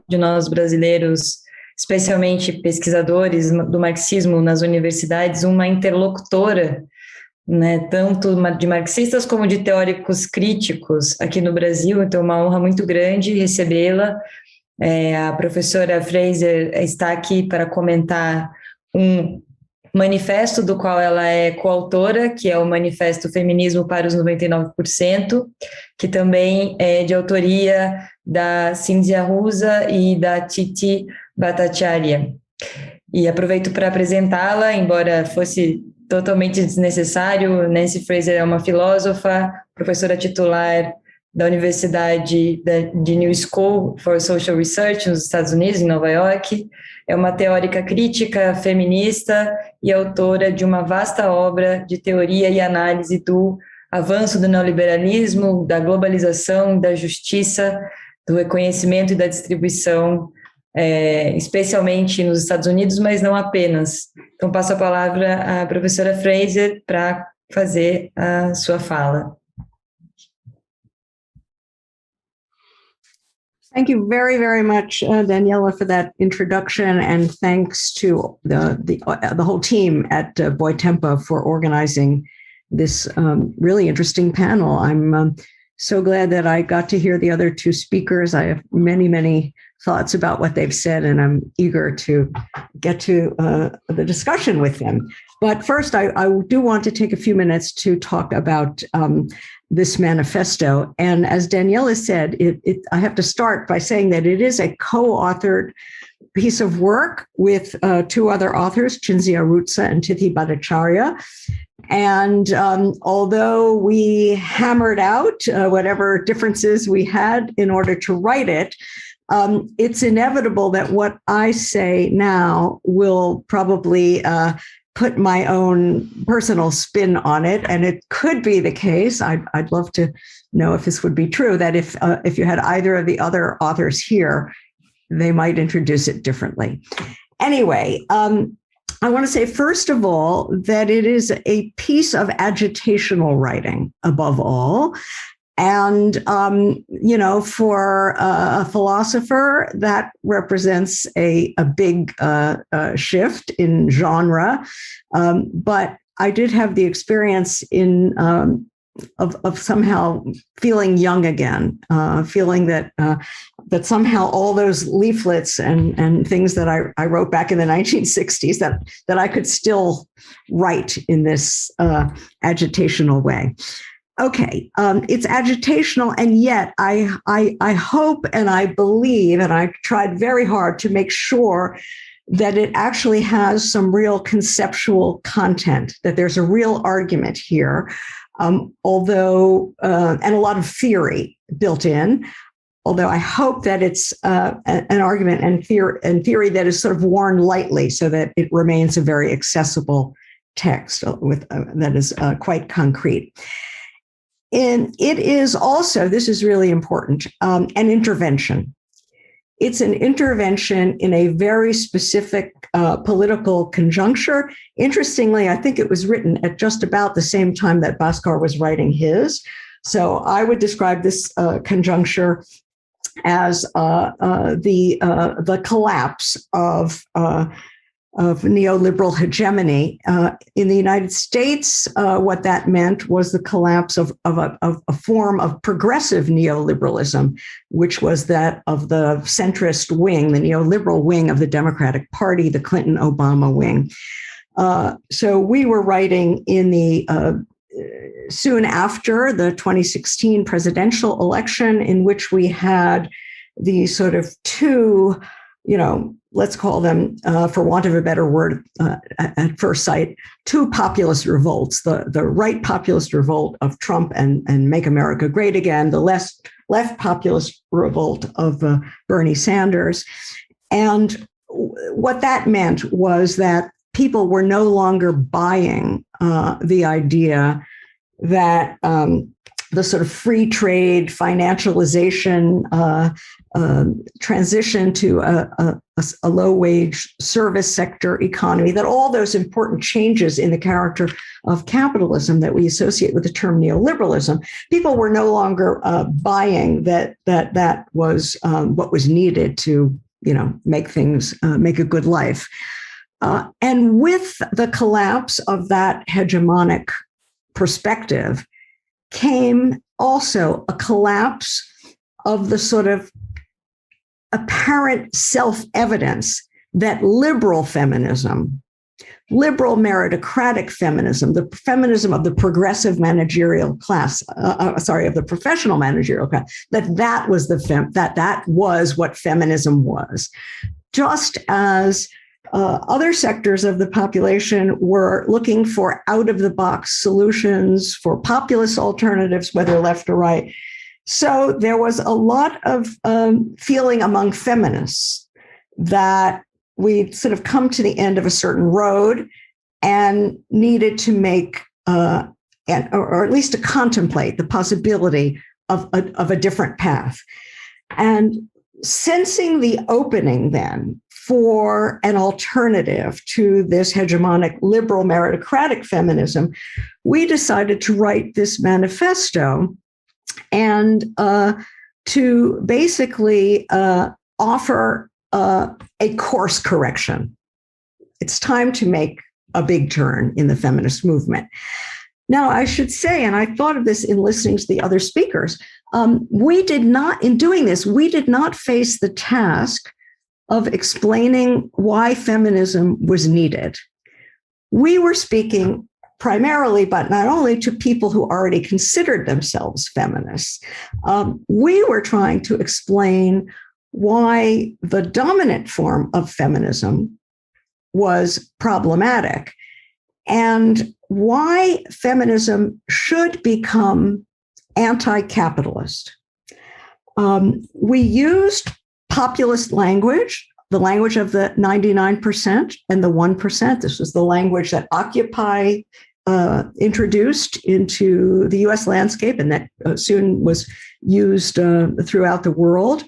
de nós brasileiros, especialmente pesquisadores do marxismo nas universidades, uma interlocutora, né, tanto de marxistas como de teóricos críticos aqui no Brasil. Então, é uma honra muito grande recebê-la. A professora Fraser está aqui para comentar um manifesto do qual ela é coautora, que é o Manifesto Feminismo para os 99%, que também é de autoria da Cínzia Rusa e da Titi Bhattacharya. E aproveito para apresentá-la, embora fosse totalmente desnecessário. Nancy Fraser é uma filósofa, professora titular da Universidade de New School for Social Research, nos Estados Unidos, em Nova York. É uma teórica crítica, feminista e autora de uma vasta obra de teoria e análise do avanço do neoliberalismo, da globalização, da justiça, do reconhecimento e da distribuição, especialmente nos Estados Unidos, mas não apenas. Então, passo a palavra à professora Fraser para fazer a sua fala. Thank you very, very much, Daniela, for that introduction, and thanks to the whole team at BOITEMPO for organizing this really interesting panel. I'm so glad that I got to hear the other two speakers. I have many, many thoughts about what they've said, and I'm eager to get to the discussion with them. But first, I do want to take a few minutes to talk about this manifesto. And as Daniela said, I have to start by saying that it is a co-authored piece of work with two other authors, Cinzia Ruzza and Tithi Bhattacharya. And although we hammered out whatever differences we had in order to write it, it's inevitable that what I say now will probably put my own personal spin on it. And it could be the case, I'd love to know if this would be true, that if you had either of the other authors here, they might introduce it differently. Anyway, I want to say, first of all, that it is a piece of agitational writing above all. And, for a philosopher, that represents a big shift in genre. But I did have the experience of somehow feeling young again, feeling that somehow all those leaflets and things that I wrote back in the 1960s that I could still write in this agitational way. Okay, it's agitational, and yet I hope and I believe, and I tried very hard to make sure that it actually has some real conceptual content, that there's a real argument here, although, and a lot of theory built in, although I hope that it's an argument and theory that is sort of worn lightly so that it remains a very accessible text with that is quite concrete. And it is also, this is really important, an intervention. It's an intervention in a very specific political conjuncture. Interestingly, I think it was written at just about the same time that Bhaskar was writing his. So I would describe this conjuncture as the collapse of neoliberal hegemony. In the United States, what that meant was the collapse of a form of progressive neoliberalism, which was that of the centrist wing, the neoliberal wing of the Democratic Party, the Clinton-Obama wing. So we were writing in the soon after the 2016 presidential election, in which we had these sort of two, let's call them, for want of a better word, at first sight, two populist revolts, the right populist revolt of Trump and Make America Great Again, the left populist revolt of Bernie Sanders. And what that meant was that people were no longer buying the idea that the sort of free trade financialization transition to a low-wage service sector economy, that all those important changes in the character of capitalism that we associate with the term neoliberalism, people were no longer buying that was what was needed to, make things, make a good life. And with the collapse of that hegemonic perspective came also a collapse of the sort of apparent self-evidence that liberal feminism, liberal meritocratic feminism, the feminism of the progressive managerial class, of the professional managerial class, that was that was what feminism was. Just as other sectors of the population were looking for out-of-the-box solutions, for populist alternatives, whether left or right. So there was a lot of feeling among feminists that we'd sort of come to the end of a certain road and needed to make, or at least to contemplate the possibility of a different path. And sensing the opening then for an alternative to this hegemonic liberal meritocratic feminism, we decided to write this manifesto. And to basically offer a course correction. It's time to make a big turn in the feminist movement. Now, I should say, and I thought of this in listening to the other speakers, in doing this, we did not face the task of explaining why feminism was needed. We were speaking primarily, but not only, to people who already considered themselves feminists. We were trying to explain why the dominant form of feminism was problematic and why feminism should become anti-capitalist. We used populist language, the language of the 99% and the 1%. This was the language that Occupy introduced into the US landscape and that soon was used throughout the world.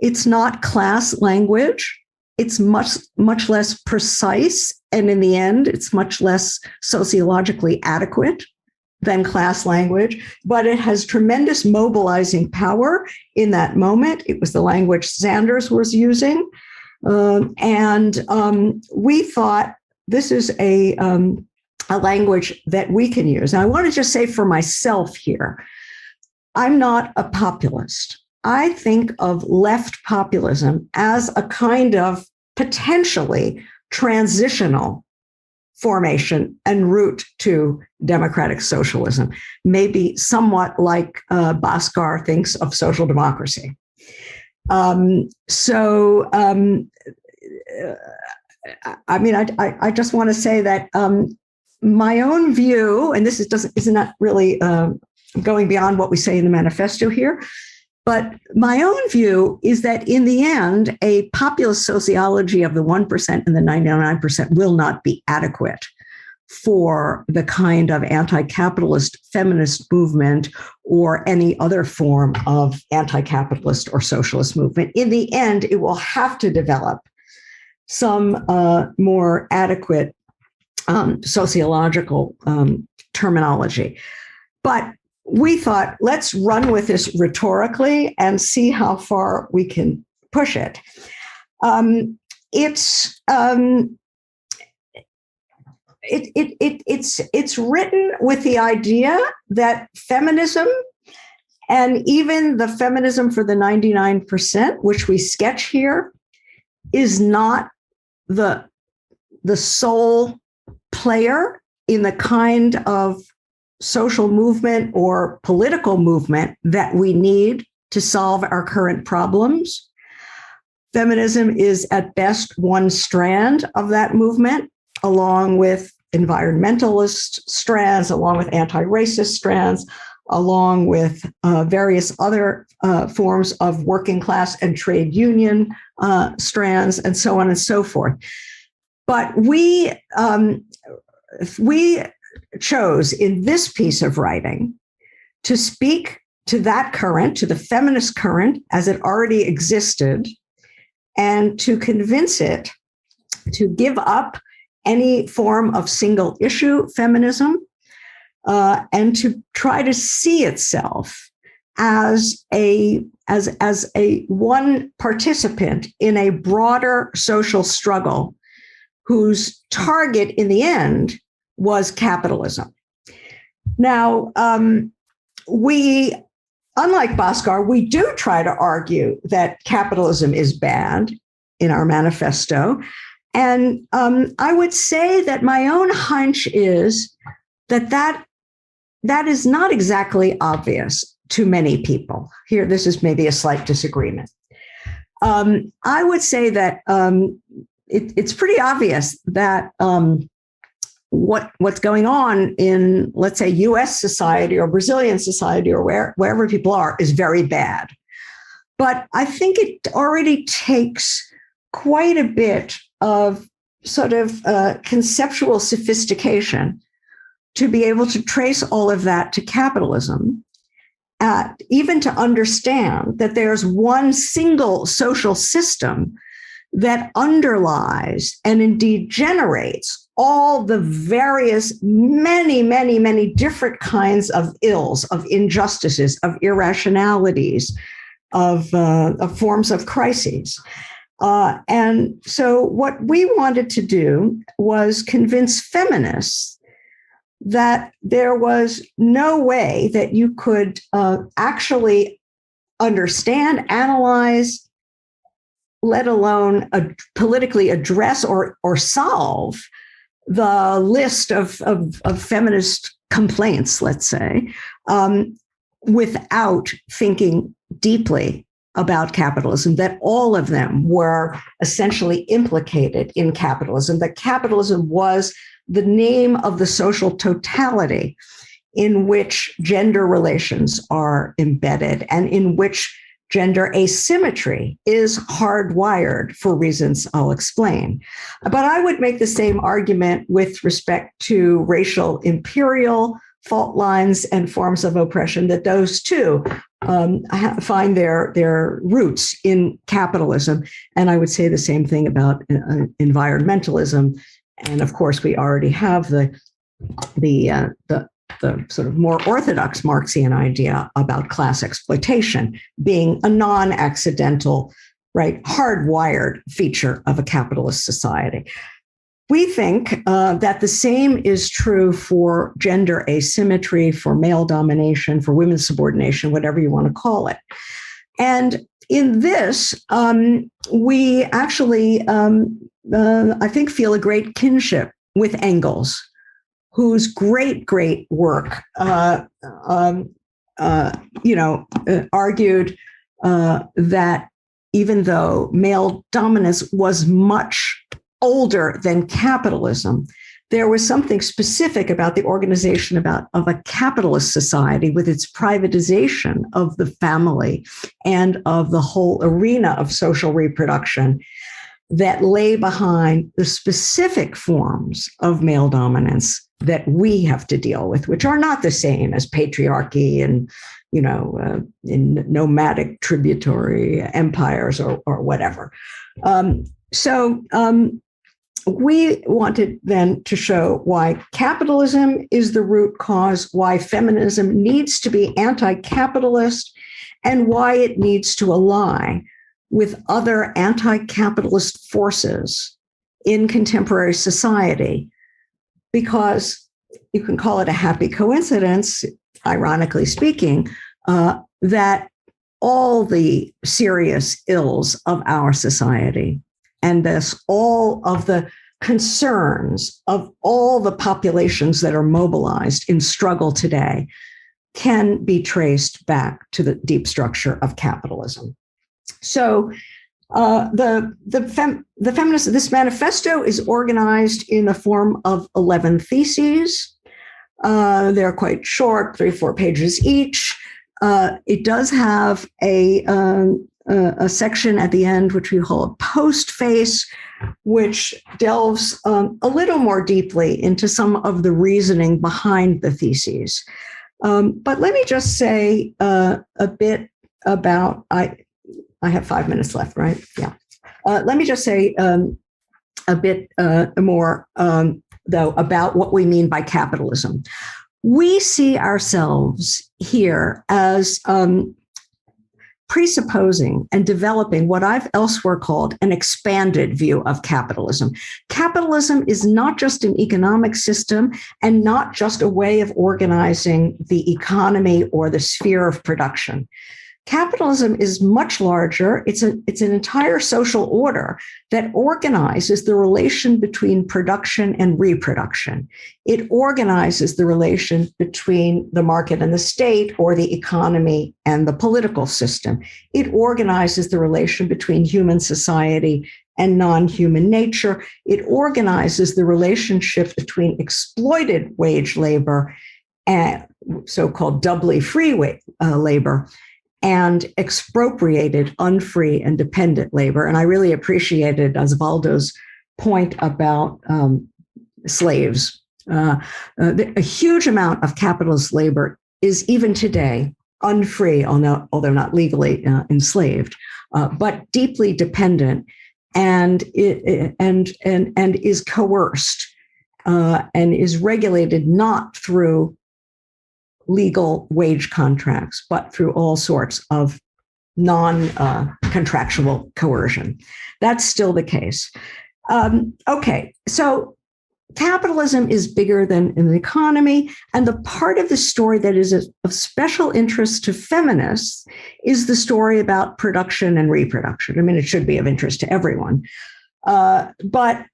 It's not class language. It's much less precise. And in the end, it's much less sociologically adequate than class language, but it has tremendous mobilizing power in that moment. It was the language Sanders was using. And we thought this is a language that we can use. And I want to just say for myself here, I'm not a populist. I think of left populism as a kind of potentially transitional formation en route to democratic socialism, mean somewhat like Bhaskar thinks of social democracy. I just want to say that my own view, and this is not really going beyond what we say in the manifesto here, but my own view is that in the end, a populist sociology of the 1% and the 99% will not be adequate for the kind of anti-capitalist feminist movement or any other form of anti-capitalist or socialist movement. In the end, it will have to develop some more adequate sociological terminology. But we thought, let's run with this rhetorically and see how far we can push it. It's written with the idea that feminism, and even the feminism for the 99%, which we sketch here, is not the sole player in the kind of social movement or political movement that we need to solve our current problems. Feminism is at best one strand of that movement, along with environmentalist strands, along with anti-racist strands, along with various other forms of working class and trade union strands, and so on and so forth. But we chose in this piece of writing to speak to that current, to the feminist current as it already existed, and to convince it to give up any form of single issue feminism and to try to see itself as a one participant in a broader social struggle whose target in the end was capitalism. Now, we, unlike Bhaskar, we do try to argue that capitalism is bad in our manifesto. And I would say that my own hunch is that is not exactly obvious to many people. Here, this is maybe a slight disagreement. I would say that it's pretty obvious that what's going on in, let's say, US society or Brazilian society or wherever people are is very bad. But I think it already takes quite a bit of sort of conceptual sophistication to be able to trace all of that to capitalism, even to understand that there's one single social system that underlies and indeed generates all the various, many different kinds of ills, of injustices, of irrationalities, of forms of crises. And so what we wanted to do was convince feminists that there was no way that you could actually understand, analyze, let alone politically address or solve the list of feminist complaints, let's say, without thinking deeply about capitalism, that all of them were essentially implicated in capitalism, that capitalism was the name of the social totality in which gender relations are embedded and in which gender asymmetry is hardwired for reasons I'll explain. But I would make the same argument with respect to racial imperial fault lines and forms of oppression, that those too find their roots in capitalism. And I would say the same thing about environmentalism. And of course, we already have the sort of more orthodox Marxian idea about class exploitation being a non-accidental, right, hardwired feature of a capitalist society. We think that the same is true for gender asymmetry, for male domination, for women's subordination, whatever you want to call it. And in this, we actually, I think, feel a great kinship with Engels, whose great work, argued that even though male dominance was much older than capitalism, there was something specific about the organization of a capitalist society with its privatization of the family and of the whole arena of social reproduction that lay behind the specific forms of male dominance that we have to deal with, which are not the same as patriarchy and, in nomadic tributary empires or whatever. We wanted then to show why capitalism is the root cause, why feminism needs to be anti-capitalist, and why it needs to ally with other anti-capitalist forces in contemporary society, because you can call it a happy coincidence, ironically speaking, that all the serious ills of our society, and thus all of the concerns of all the populations that are mobilized in struggle today, can be traced back to the deep structure of capitalism. So this manifesto is organized in the form of 11 theses. They're quite short, 3-4 pages each. It does have a section at the end, which we call a postface, which delves a little more deeply into some of the reasoning behind the theses. But let me just say a bit about, I have 5 minutes left, right? Yeah. Let me just say a bit more, though, about what we mean by capitalism. We see ourselves here as presupposing and developing what I've elsewhere called an expanded view of capitalism. Capitalism is not just an economic system and not just a way of organizing the economy or the sphere of production. Capitalism is much larger. It's an entire social order that organizes the relation between production and reproduction. It organizes the relation between the market and the state, or the economy and the political system. It organizes the relation between human society and non-human nature. It organizes the relationship between exploited wage labor and so-called doubly free labor, and expropriated, unfree, and dependent labor. And I really appreciated Osvaldo's point about slaves. A huge amount of capitalist labor is even today unfree, although not legally enslaved, but deeply dependent, and is coerced and is regulated not through legal wage contracts, but through all sorts of non-contractual coercion. That's still the case. Okay, so capitalism is bigger than an economy, and the part of the story that is of special interest to feminists is the story about production and reproduction. I mean, it should be of interest to everyone. But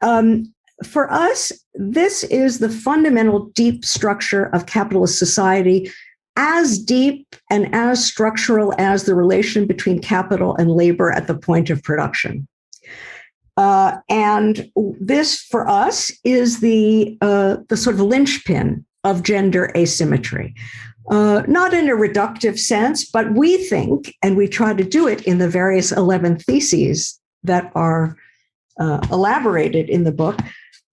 for us, this is the fundamental deep structure of capitalist society, as deep and as structural as the relation between capital and labor at the point of production. And this, for us, is the sort of linchpin of gender asymmetry. Not in a reductive sense, but we think, and we try to do it in the various 11 theses that are elaborated in the book,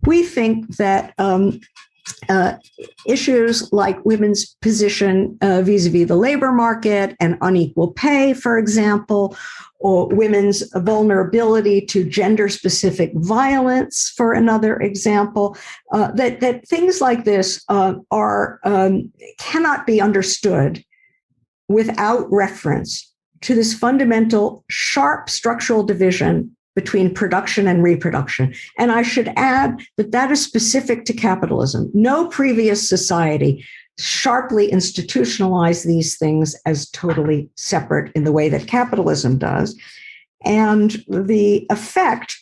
we think that issues like women's position vis-a-vis the labor market and unequal pay, for example, or women's vulnerability to gender-specific violence, for another example, that things like this cannot be understood without reference to this fundamental, sharp structural division between production and reproduction. And I should add that that is specific to capitalism. No previous society sharply institutionalized these things as totally separate in the way that capitalism does. And the effect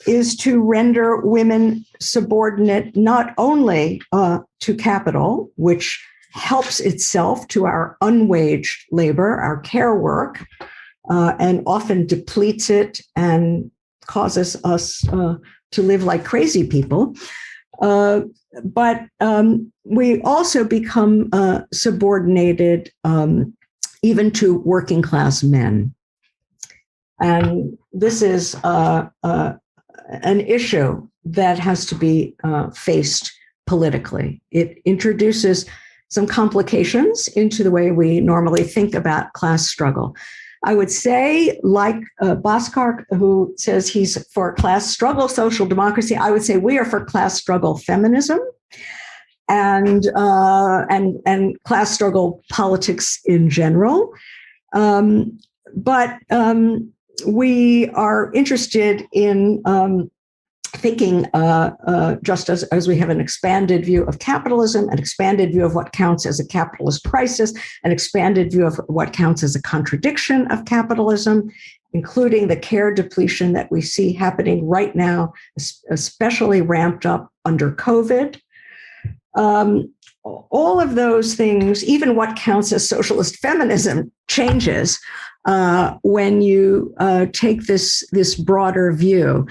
is to render women subordinate not only to capital, which helps itself to our unwaged labor, our care work, and often depletes it and causes us to live like crazy people. But we also become subordinated even to working class men. And this is an issue that has to be faced politically. It introduces some complications into the way we normally think about class struggle. I would say, like Bhaskar, who says he's for class struggle, social democracy, I would say we are for class struggle feminism and class struggle politics in general. But we are interested in thinking, just as we have an expanded view of capitalism, an expanded view of what counts as a capitalist crisis, an expanded view of what counts as a contradiction of capitalism, including the care depletion that we see happening right now, especially ramped up under COVID. All of those things, even what counts as socialist feminism, changes when you take this broader view.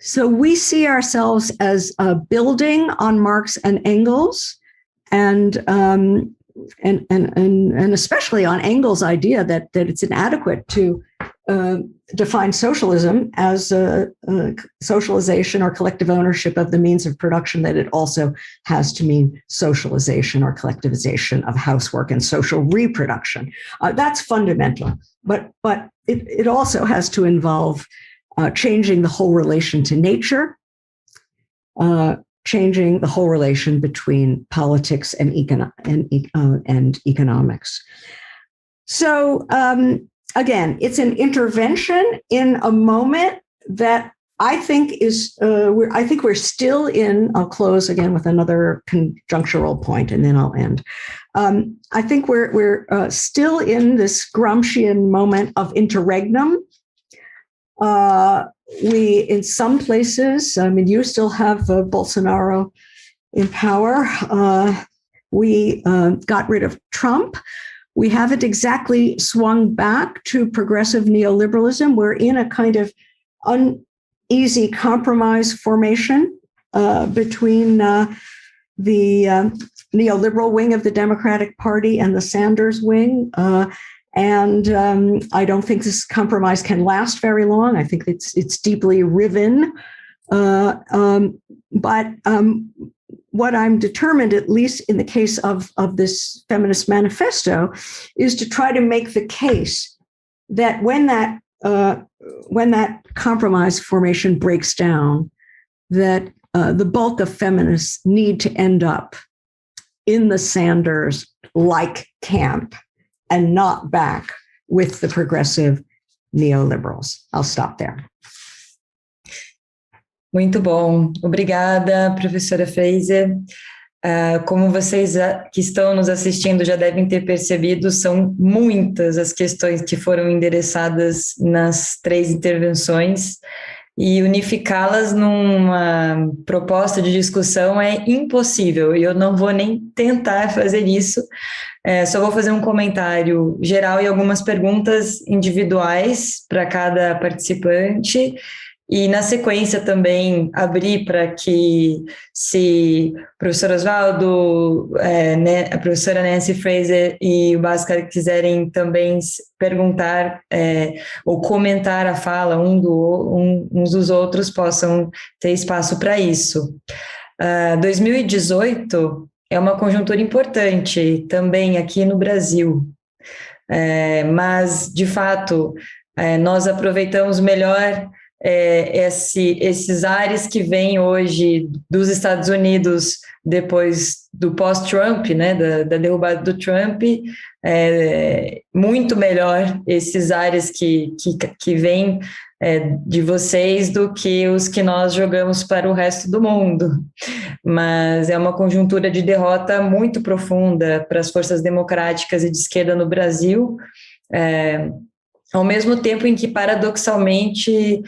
So we see ourselves as building on Marx and Engels, and especially on Engels' idea that it's inadequate to define socialism as a socialization or collective ownership of the means of production, that it also has to mean socialization or collectivization of housework and social reproduction. That's fundamental, but it also has to involve changing the whole relation to nature, changing the whole relation between politics and economics. So again, it's an intervention in a moment that I think is. I think we're still in. I'll close again with another conjunctural point, and then I'll end. I think we're still in this Gramscian moment of interregnum. We, in some places, I mean, you still have Bolsonaro in power. We got rid of Trump. We haven't exactly swung back to progressive neoliberalism. We're in a kind of uneasy compromise formation between the neoliberal wing of the Democratic Party and the Sanders wing. And I don't think this compromise can last very long. I think it's deeply riven. But what I'm determined, at least in the case of this feminist manifesto, is to try to make the case that when that compromise formation breaks down, that the bulk of feminists need to end up in the Sanders-like camp and not back with the progressive neoliberals. I'll stop there. Muito bom. Obrigada, professora Fraser. Como vocês que estão nos assistindo já devem ter percebido, são muitas as questões que foram endereçadas nas 3 intervenções, e unificá-las numa proposta de discussão é impossível, e eu não vou nem tentar fazer isso. Só vou fazer um comentário geral e algumas perguntas individuais para cada participante, e na sequência também abrir para que, se o professor Osvaldo, a professora Nancy Fraser e o Bhaskar quiserem também perguntar ou comentar a fala uns dos outros, possam ter espaço para isso. 2018 é uma conjuntura importante também aqui no Brasil, mas, de fato, nós aproveitamos melhor esses ares que vêm hoje dos Estados Unidos depois do pós-Trump, né, da derrubada do Trump, muito melhor esses ares que vêm de vocês do que os que nós jogamos para o resto do mundo. Mas é uma conjuntura de derrota muito profunda para as forças democráticas e de esquerda no Brasil, ao mesmo tempo em que, paradoxalmente,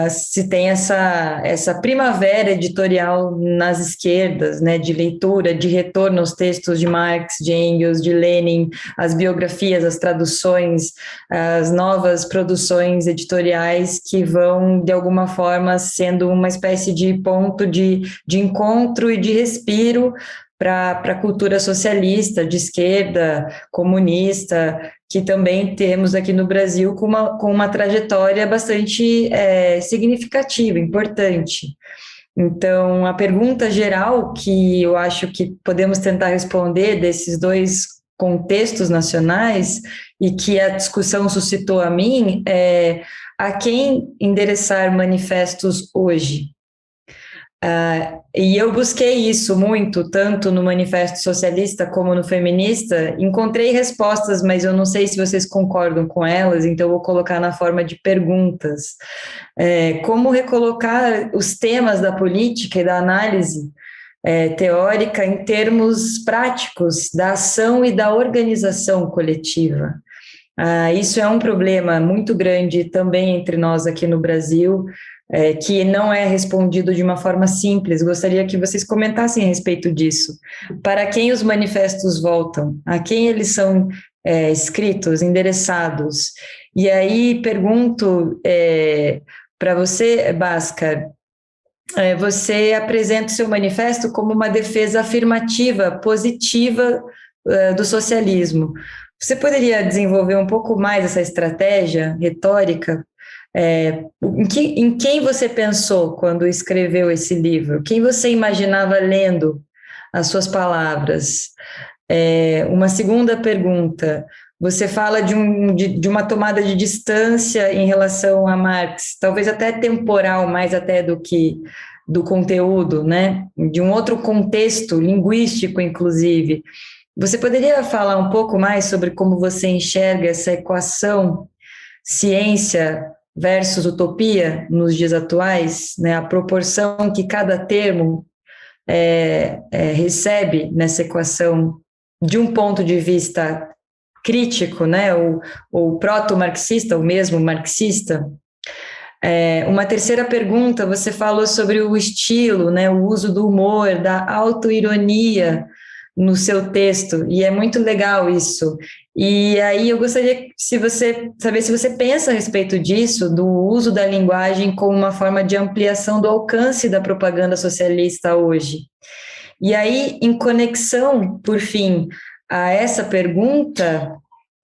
se tem essa primavera editorial nas esquerdas, né, de leitura, de retorno aos textos de Marx, de Engels, de Lenin, as biografias, as traduções, as novas produções editoriais que vão, de alguma forma, sendo uma espécie de ponto de encontro e de respiro para a cultura socialista, de esquerda, comunista, que também temos aqui no Brasil com uma trajetória bastante significativa, importante. Então, a pergunta geral que eu acho que podemos tentar responder desses 2 contextos nacionais, e que a discussão suscitou a mim, é: a quem endereçar manifestos hoje? E eu busquei isso muito, tanto no Manifesto Socialista como no Feminista. Encontrei respostas, mas eu não sei se vocês concordam com elas, então eu vou colocar na forma de perguntas. Como recolocar os temas da política e da análise teórica em termos práticos da ação e da organização coletiva? Isso é um problema muito grande também entre nós aqui no Brasil, que não é respondido de uma forma simples. Gostaria que vocês comentassem a respeito disso. Para quem os manifestos voltam? A quem eles são escritos, endereçados? E aí pergunto para você, Bhaskar, você apresenta o seu manifesto como uma defesa afirmativa, positiva do socialismo. Você poderia desenvolver um pouco mais essa estratégia retórica? Em quem você pensou quando escreveu esse livro? Quem você imaginava lendo as suas palavras? Uma segunda pergunta: você fala de uma tomada de distância em relação a Marx, talvez até temporal, mais até do que do conteúdo, né? De um outro contexto linguístico, inclusive. Você poderia falar um pouco mais sobre como você enxerga essa equação ciência versus utopia nos dias atuais, né? A proporção que cada termo recebe nessa equação de um ponto de vista crítico, né? ou proto-marxista, ou mesmo marxista. Uma terceira pergunta: você falou sobre o estilo, né? O uso do humor, da autoironia no seu texto, e é muito legal isso. E aí eu gostaria saber se você pensa a respeito disso, do uso da linguagem como uma forma de ampliação do alcance da propaganda socialista hoje. E aí, em conexão, por fim, a essa pergunta,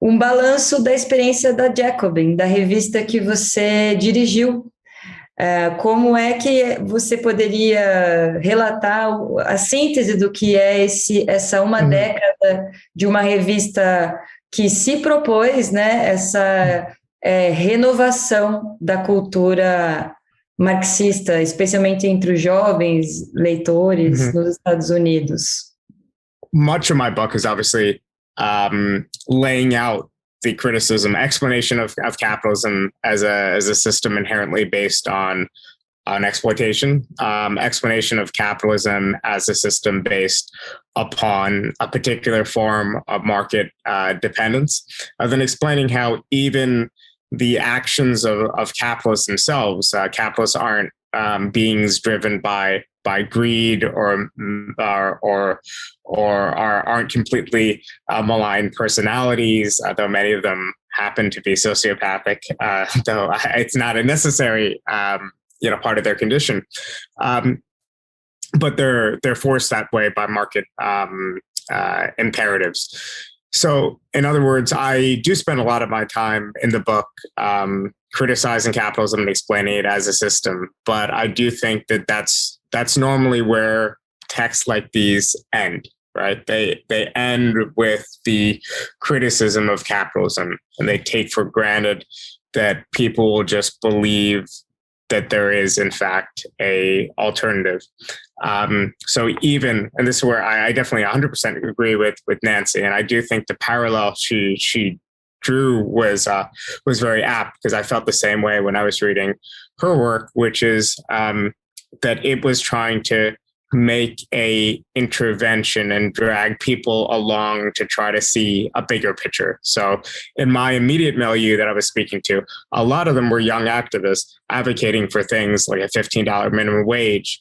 um balanço da experiência da Jacobin, da revista que você dirigiu. Como é que você poderia relatar a síntese do que é essa uma década de uma revista que se propôs, né, essa renovação da cultura marxista, especialmente entre os jovens leitores nos Estados Unidos? Much of my book is obviously laying out the criticism, explanation of capitalism as a system inherently based on exploitation, explanation of capitalism as a system based upon a particular form of market dependence, then explaining how even the actions of capitalists themselves, capitalists aren't beings driven by greed or aren't completely malign personalities, though many of them happen to be sociopathic, though it's not a necessary part of their condition. But they're forced that way by market imperatives. So, in other words, I do spend a lot of my time in the book criticizing capitalism and explaining it as a system. But I do think that that's normally where texts like these end, right? They end with the criticism of capitalism, and they take for granted that people will just believe that there is, in fact, a alternative. So even, and this is where I definitely 100% agree with Nancy, and I do think the parallel she drew was very apt, because I felt the same way when I was reading her work, which is that it was trying to make a intervention and drag people along to try to see a bigger picture. So in my immediate milieu that I was speaking to, a lot of them were young activists advocating for things like a $15 minimum wage,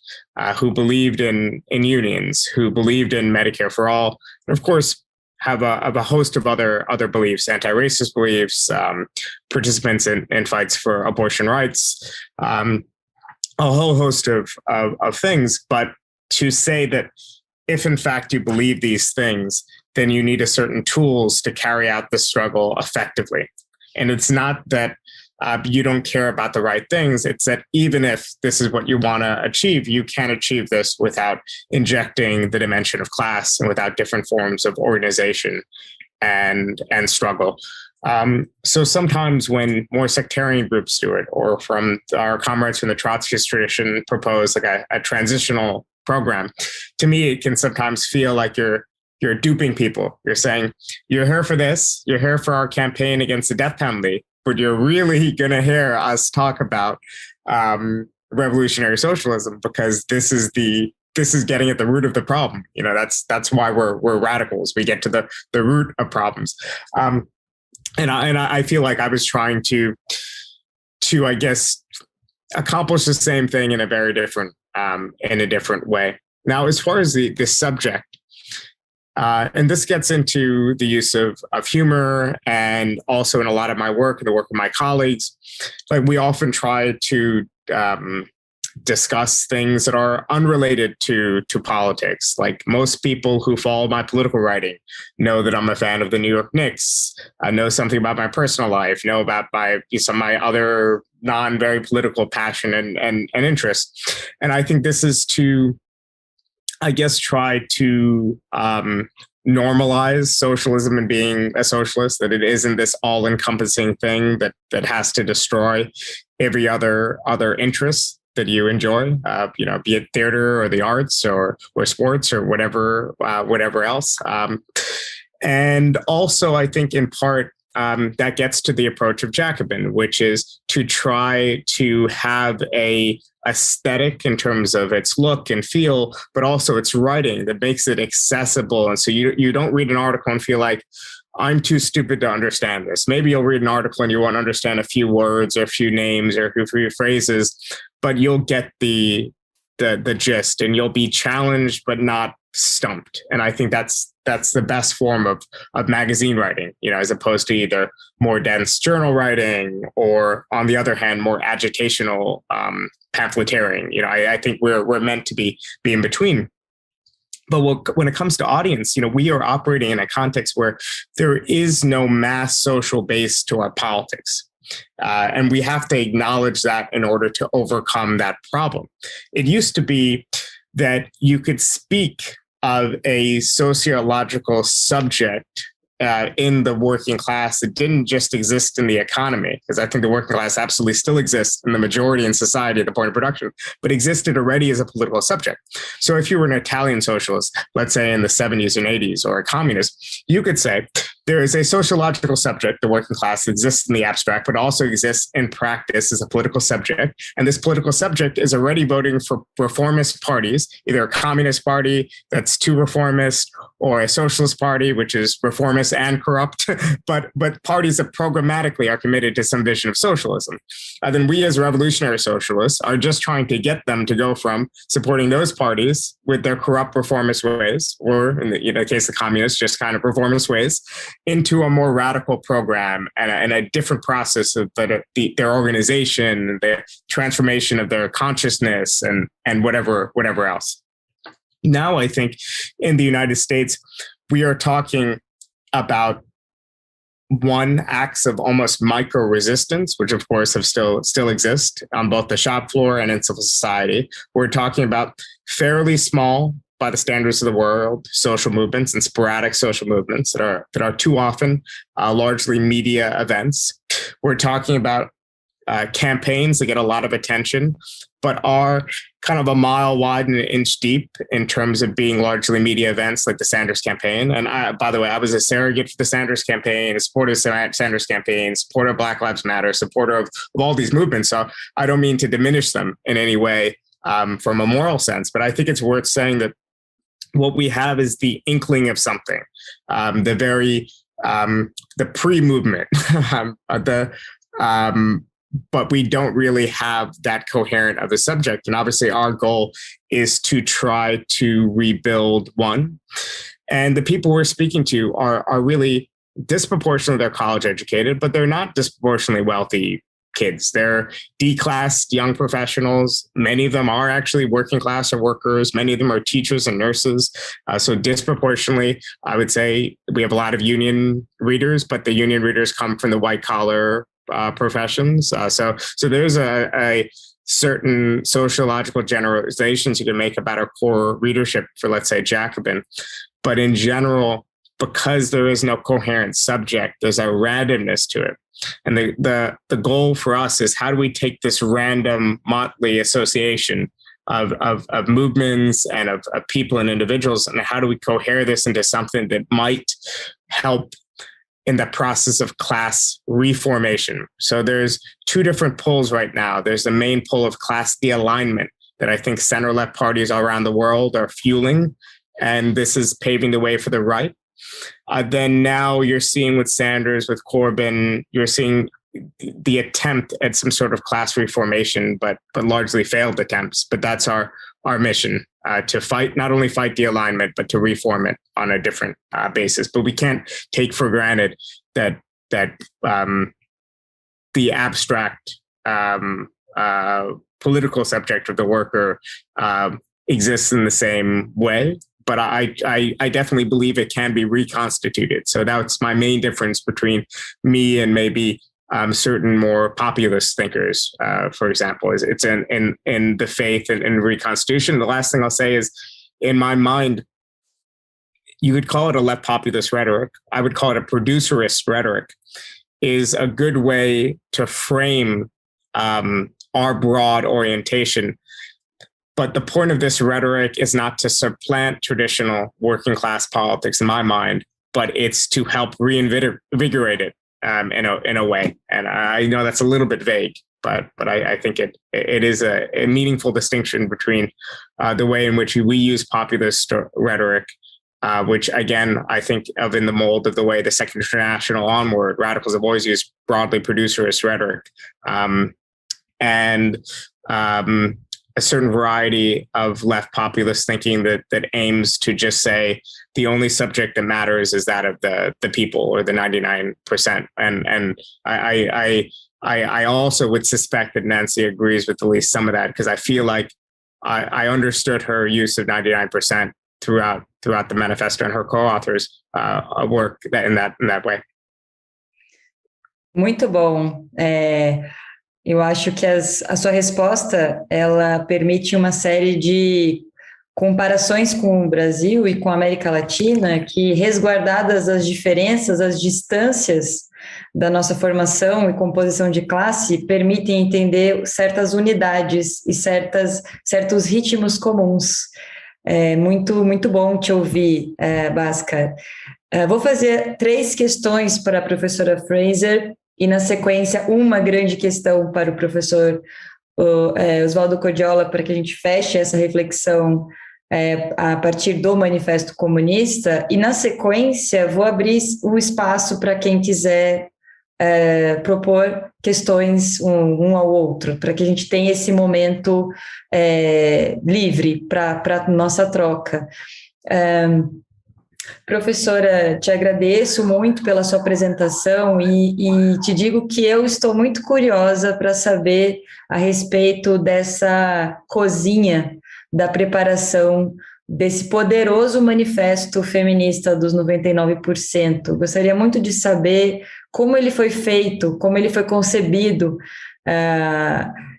who believed in unions, who believed in Medicare for all, and of course have a host of other beliefs, anti-racist beliefs, participants in fights for abortion rights, a whole host of things. But to say that if in fact you believe these things, then you need a certain tools to carry out the struggle effectively. And it's not that you don't care about the right things. It's that even if this is what you want to achieve, you can't achieve this without injecting the dimension of class and without different forms of organization and struggle. So sometimes when more sectarian groups do it, or from our comrades from the Trotskyist tradition propose like a transitional program, to me, it can sometimes feel like you're duping people. You're saying, you're here for this, you're here for our campaign against the death penalty, but you're really going to hear us talk about revolutionary socialism, because this is getting at the root of the problem. That's why we're radicals. We get to the root of problems. And I feel like I was trying to I guess accomplish the same thing in a very different way. Now, as far as the subject, and this gets into the use of humor, and also in a lot of my work and the work of my colleagues, like we often try to discuss things that are unrelated to politics. Like most people who follow my political writing know that I'm a fan of the New York Knicks. I know something about my personal life, know about some of my other non-very political passion and interest. And I think this is to, I guess, try to normalize socialism and being a socialist, that it isn't this all-encompassing thing that has to destroy every other interest that you enjoy, be it theater or the arts or sports or whatever else. And also, I think in part, that gets to the approach of Jacobin, which is to try to have a aesthetic in terms of its look and feel, but also its writing that makes it accessible. And so you don't read an article and feel like, I'm too stupid to understand this. Maybe you'll read an article and you won't understand a few words or a few names or a few phrases, but you'll get the gist, and you'll be challenged but not stumped. And I think that's the best form of magazine writing, as opposed to either more dense journal writing or, on the other hand, more agitational pamphleteering. I think we're meant to be in between. But when it comes to audience, we are operating in a context where there is no mass social base to our politics. And we have to acknowledge that in order to overcome that problem. It used to be that you could speak of a sociological subject in the working class that didn't just exist in the economy, because I think the working class absolutely still exists in the majority in society at the point of production, but existed already as a political subject. So if you were an Italian socialist, let's say in the 70s and 80s, or a communist, you could say there is a sociological subject, the working class, that exists in the abstract, but also exists in practice as a political subject. And this political subject is already voting for reformist parties, either a communist party that's too reformist, or a socialist party, which is reformist and corrupt, but parties that programmatically are committed to some vision of socialism. Then we as revolutionary socialists are just trying to get them to go from supporting those parties with their corrupt reformist ways, or in the case of communists, just kind of reformist ways, into a more radical program and a different process of their organization, their transformation of their consciousness, and whatever else. Now, I think in the United States, we are talking about one acts of almost micro resistance, which of course have still exist on both the shop floor and in civil society. We're talking about fairly small, by the standards of the world, social movements and sporadic social movements that are too often largely media events. We're talking about campaigns that get a lot of attention, but are kind of a mile wide and an inch deep in terms of being largely media events like the Sanders campaign. And by the way, I was a surrogate for the Sanders campaign, a supporter of the Sanders campaign, supporter of Black Lives Matter, supporter of all these movements. So I don't mean to diminish them in any way from a moral sense, but I think it's worth saying that what we have is the inkling of something, the pre-movement, but we don't really have that coherent of a subject. And obviously our goal is to try to rebuild one. And the people we're speaking to are really disproportionately, they're college educated, but they're not disproportionately wealthy kids. They're D-classed young professionals. Many of them are actually working class or workers. Many of them are teachers and nurses. So disproportionately, I would say we have a lot of union readers, but the union readers come from the white collar professions. So there's a certain sociological generalizations you can make about our core readership for, let's say, Jacobin. But in general, because there is no coherent subject, there's a randomness to it. And the goal for us is, how do we take this random motley association of movements and of people and individuals, and how do we cohere this into something that might help in the process of class reformation? So there's two different pulls right now. There's the main pull of class de-alignment that I think center-left parties all around the world are fueling, and this is paving the way for the right. Then now you're seeing with Sanders, with Corbyn, you're seeing the attempt at some sort of class reformation, but largely failed attempts. But that's our mission, to fight, not only fight the alignment, but to reform it on a different basis. But we can't take for granted that the abstract political subject of the worker exists in the same way. But I definitely believe it can be reconstituted. So that's my main difference between me and maybe certain more populist thinkers, for example, is it's in the faith and reconstitution. The last thing I'll say is, in my mind, you could call it a left populist rhetoric. I would call it a producerist rhetoric, is a good way to frame our broad orientation. But the point of this rhetoric is not to supplant traditional working class politics, in my mind, but it's to help reinvigorate it in a way. And I know that's a little bit vague, but I think it is a meaningful distinction between the way in which we use populist rhetoric, which again, I think of in the mold of the way the Second International onward, radicals have always used broadly producerist rhetoric, and a certain variety of left populist thinking that aims to just say the only subject that matters is that of the people, or the 99%. And I also would suspect that Nancy agrees with at least some of that, because I feel like I understood her use of 99% throughout the manifesto and her co-authors' work in that way. Muito bom. Eu acho que a sua resposta, ela permite uma série de comparações com o Brasil e com a América Latina, que, resguardadas as diferenças, as distâncias da nossa formação e composição de classe, permitem entender certas unidades e certos ritmos comuns. É muito bom te ouvir, Bhaskar. Vou fazer 3 questões para a professora Fraser e, na sequência, uma grande questão para o professor Osvaldo Coggiola, para que a gente feche essa reflexão a partir do Manifesto Comunista. E, na sequência, vou abrir o espaço para quem quiser propor questões um ao outro, para que a gente tenha esse momento livre para a nossa troca. Professora, te agradeço muito pela sua apresentação e te digo que eu estou muito curiosa para saber a respeito dessa cozinha da preparação desse poderoso manifesto feminista dos 99%. Gostaria muito de saber como ele foi feito, como ele foi concebido,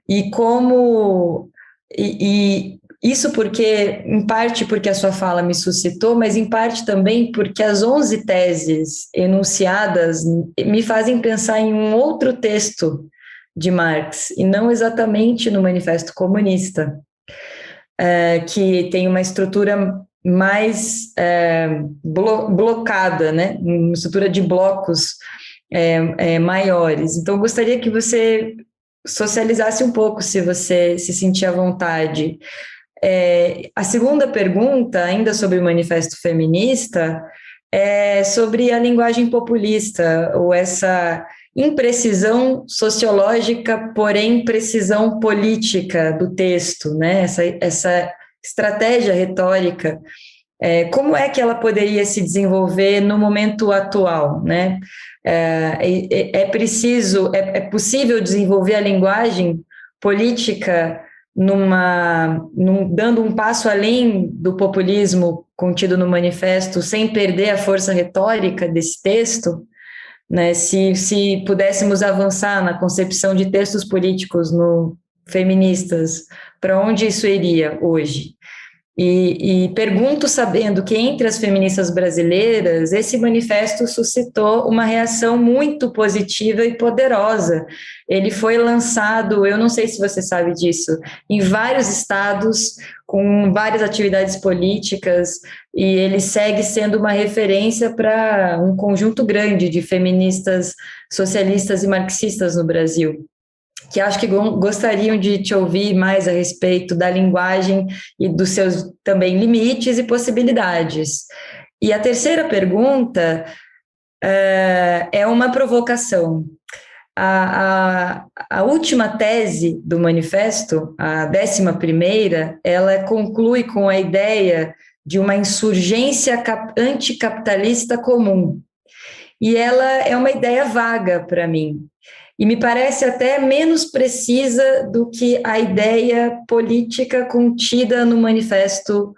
e como... Isso porque, em parte porque a sua fala me suscitou, mas em parte também porque as 11 teses enunciadas me fazem pensar em um outro texto de Marx, e não exatamente no Manifesto Comunista, que tem uma estrutura mais blocada, né? Uma estrutura de blocos maiores. Então, gostaria que você socializasse um pouco, se você se sentir à vontade. A segunda pergunta, ainda sobre o Manifesto Feminista, é sobre a linguagem populista, ou essa imprecisão sociológica, porém precisão política do texto, né? Essa estratégia retórica, como é que ela poderia se desenvolver no momento atual, né? É possível desenvolver a linguagem política dando um passo além do populismo contido no manifesto, sem perder a força retórica desse texto, né? Se pudéssemos avançar na concepção de textos políticos feministas, para onde isso iria hoje? E pergunto, sabendo que entre as feministas brasileiras, esse manifesto suscitou uma reação muito positiva e poderosa. Ele foi lançado, eu não sei se você sabe disso, em vários estados, com várias atividades políticas, e ele segue sendo uma referência para um conjunto grande de feministas socialistas e marxistas no Brasil, que acho que gostariam de te ouvir mais a respeito da linguagem e dos seus também limites e possibilidades. E a terceira pergunta é uma provocação. A última tese do manifesto, a 11ª, ela conclui com a ideia de uma insurgência anticapitalista comum. E ela é uma ideia vaga para mim. E me parece até menos precisa do que a ideia política contida no Manifesto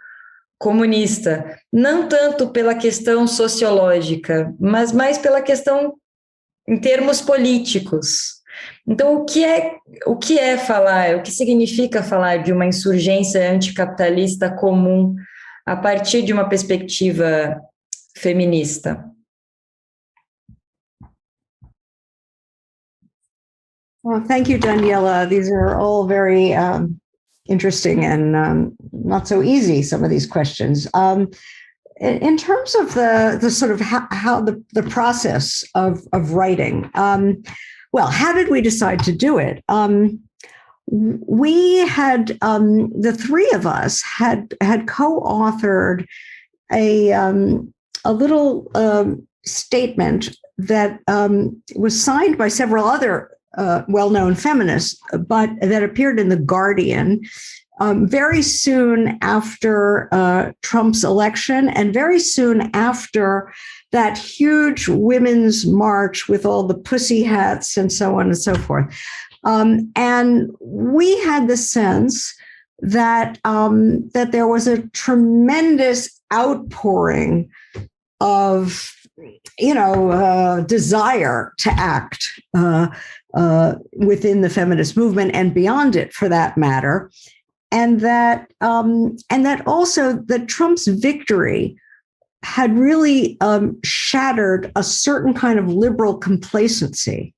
Comunista. Não tanto pela questão sociológica, mas mais pela questão em termos políticos. Então, o que é falar, o que significa falar de uma insurgência anticapitalista comum a partir de uma perspectiva feminista? Well, thank you, Daniela. These are all very interesting and not so easy, some of these questions. In terms of the sort of how the process of writing, well, how did we decide to do it? We had, the three of us had co-authored a little statement that was signed by several other well-known feminists, but that appeared in The Guardian very soon after Trump's election, and very soon after that huge women's march with all the pussy hats and so on and so forth. And we had the sense that that there was a tremendous outpouring of desire to act within the feminist movement and beyond it, for that matter, and that also that Trump's victory had really shattered a certain kind of liberal complacency.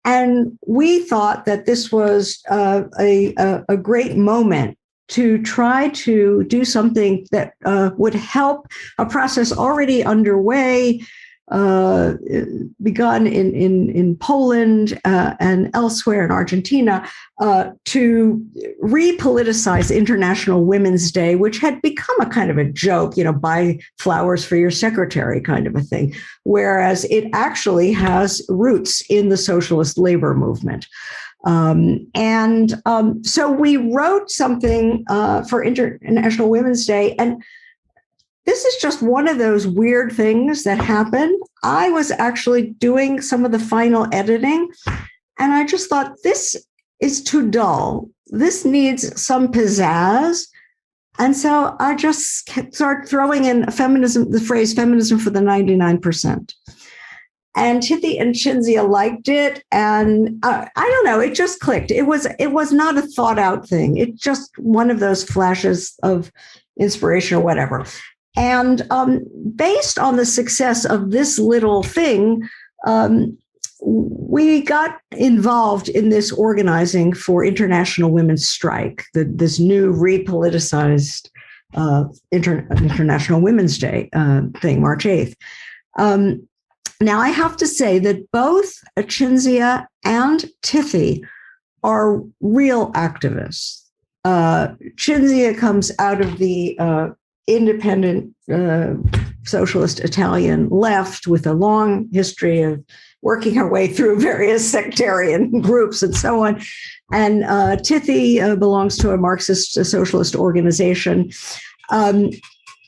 And we thought that this was a great moment to try to do something that would help a process already underway, begun in Poland and elsewhere in Argentina, to repoliticize International Women's Day, which had become a kind of a joke, buy flowers for your secretary kind of a thing, whereas it actually has roots in the socialist labor movement. So we wrote something for International Women's Day, and this is just one of those weird things that happen. I was actually doing some of the final editing, and I just thought, this is too dull. This needs some pizzazz. And so I just started throwing in the phrase feminism for the 99%. And Tithi and Cinzia liked it, and I don't know, it just clicked. It was not a thought out thing. It's just one of those flashes of inspiration or whatever. And based on the success of this little thing, we got involved in this organizing for International Women's Strike, this new repoliticized International Women's Day thing, March 8th. Now, I have to say that both Cinzia and Tithi are real activists. Cinzia comes out of the independent socialist Italian left with a long history of working her way through various sectarian groups and so on. And Tithi belongs to a Marxist socialist organization.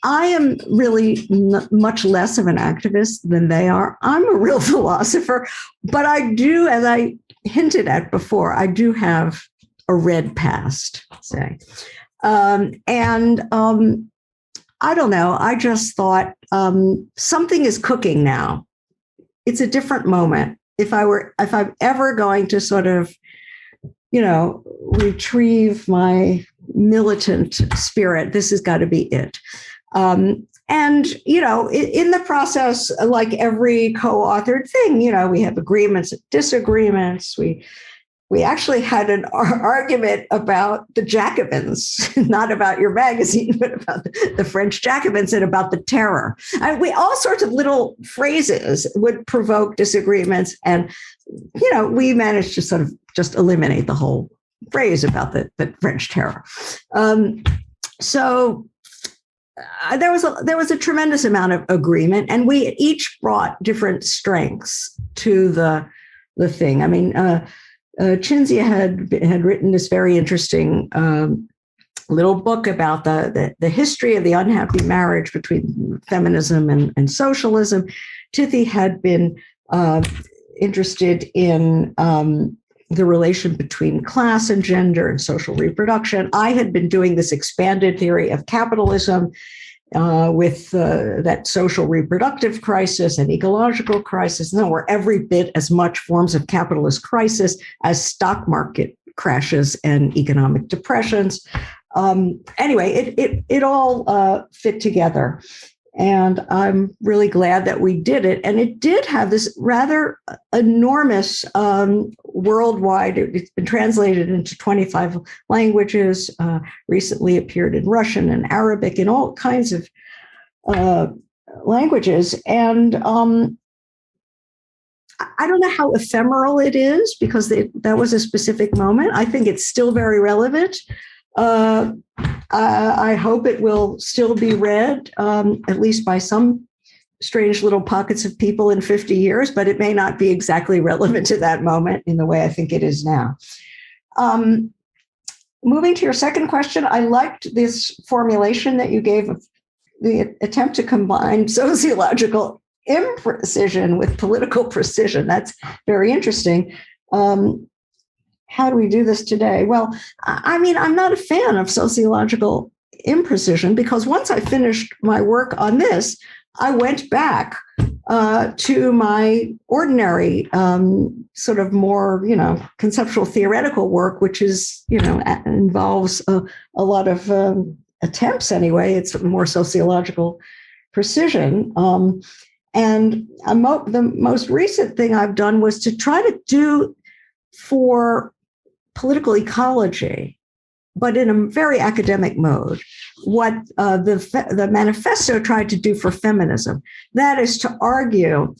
I am really much less of an activist than they are. I'm a real philosopher, but I do, as I hinted at before, I do have a red past, say. I don't know. I just thought something is cooking now. It's a different moment. If I'm ever going to sort of, retrieve my militant spirit, this has got to be it. In the process, like every co-authored thing, we have agreements and disagreements. We actually had an argument about the Jacobins, not about your magazine, but about the French Jacobins and about the terror. And all sorts of little phrases would provoke disagreements. And, we managed to sort of just eliminate the whole phrase about the French terror. So there was a tremendous amount of agreement, and we each brought different strengths to the thing. I mean, Cinzia had written this very interesting little book about the history of the unhappy marriage between feminism and socialism. Tithi had been interested in the relation between class and gender and social reproduction. I had been doing this expanded theory of capitalism with that social reproductive crisis and ecological crisis. And there were every bit as much forms of capitalist crisis as stock market crashes and economic depressions. Anyway, it all fit together. And I'm really glad that we did it. And it did have this rather enormous worldwide, it's been translated into 25 languages, recently appeared in Russian and Arabic and all kinds of languages. And I don't know how ephemeral it is, because that was a specific moment. I think it's still very relevant. I hope it will still be read, at least by some strange little pockets of people in 50 years, but it may not be exactly relevant to that moment in the way I think it is now. Moving to your second question, I liked this formulation that you gave of the attempt to combine sociological imprecision with political precision. That's very interesting. How do we do this today? Well, I mean, I'm not a fan of sociological imprecision, because once I finished my work on this, I went back to my ordinary sort of more, conceptual theoretical work, which is, involves a lot of attempts anyway. It's more sociological precision. And the most recent thing I've done was to try to do for political ecology but in a very academic mode, what the manifesto tried to do for feminism. That is to argue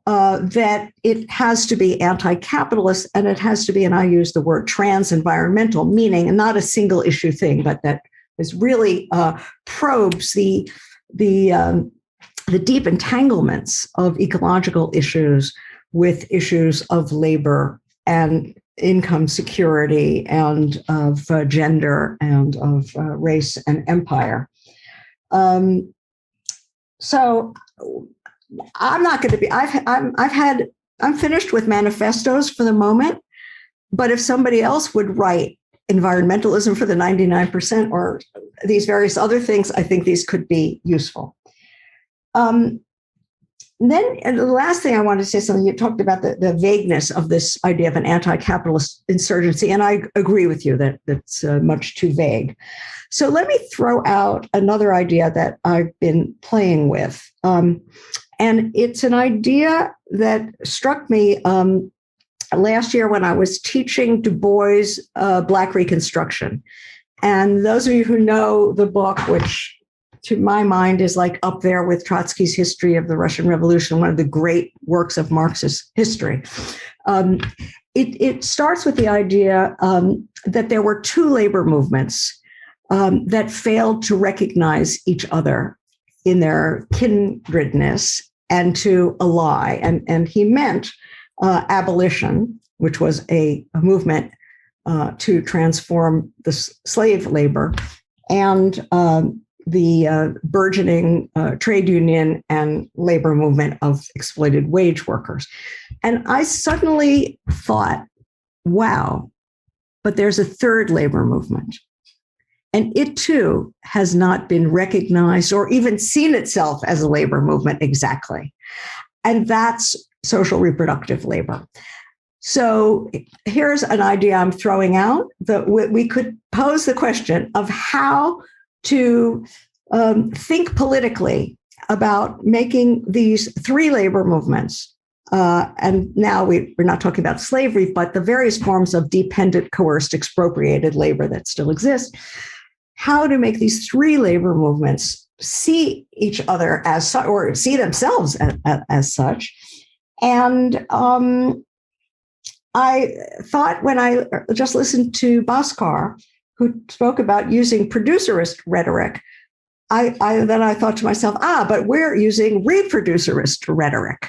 that it has to be anti-capitalist and it has to be, and I use the word trans-environmental, meaning not a single issue thing, but that is really probes the deep entanglements of ecological issues with issues of labor and income security and of gender and of race and empire. So I'm not going to be, I'm finished with manifestos for the moment, but if somebody else would write environmentalism for the 99% or these various other things, I think these could be useful. Then and the last thing I wanted to say something, you talked about the vagueness of this idea of an anti-capitalist insurgency, and I agree with you that that's much too vague. So let me throw out another idea that I've been playing with. And it's an idea that struck me last year when I was teaching Du Bois' Black Reconstruction. And those of you who know the book, which to my mind is like up there with Trotsky's History of the Russian Revolution, one of the great works of Marxist history. It starts with the idea that there were two labor movements that failed to recognize each other in their kindredness and to ally. And he meant abolition, which was a movement to transform the slave labor, and the burgeoning trade union and labor movement of exploited wage workers. And I suddenly thought, wow, but there's a third labor movement. And it too has not been recognized or even seen itself as a labor movement exactly. And that's social reproductive labor. So here's an idea I'm throwing out, that we could pose the question of how to think politically about making these three labor movements. And now we're not talking about slavery, but the various forms of dependent, coerced, expropriated labor that still exist. How to make these three labor movements see each other as such, or see themselves as such. And I thought, when I just listened to Bhaskar, who spoke about using producerist rhetoric, I thought to myself, but we're using reproducerist rhetoric.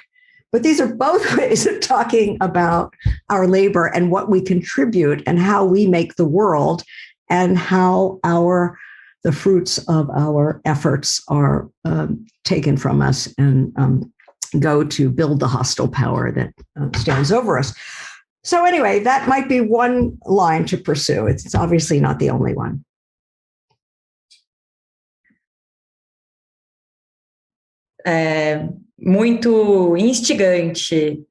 But these are both ways of talking about our labor and what we contribute and how we make the world and how the fruits of our efforts are taken from us and go to build the hostile power that stands over us. So anyway, that might be one line to pursue. It's obviously not the only one. Muito instigante.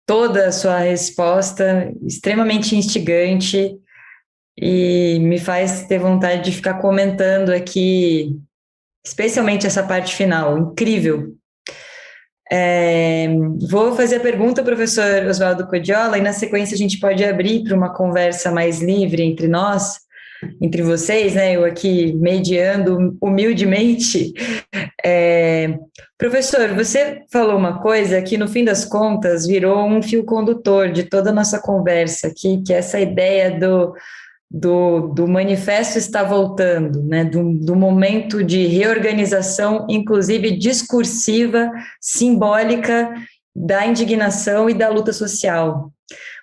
Toda a sua resposta, extremamente instigante, e me faz ter vontade de ficar comentando aqui, especialmente essa parte final, incrível. Vou fazer a pergunta ao professor Osvaldo Coggiola, e na sequência a gente pode abrir para uma conversa mais livre entre nós, entre vocês, né? Eu aqui mediando humildemente. Professor, você falou uma coisa que no fim das contas virou um fio condutor de toda a nossa conversa aqui, que é essa ideia do manifesto está voltando, né? Do momento de reorganização, inclusive discursiva, simbólica, da indignação e da luta social.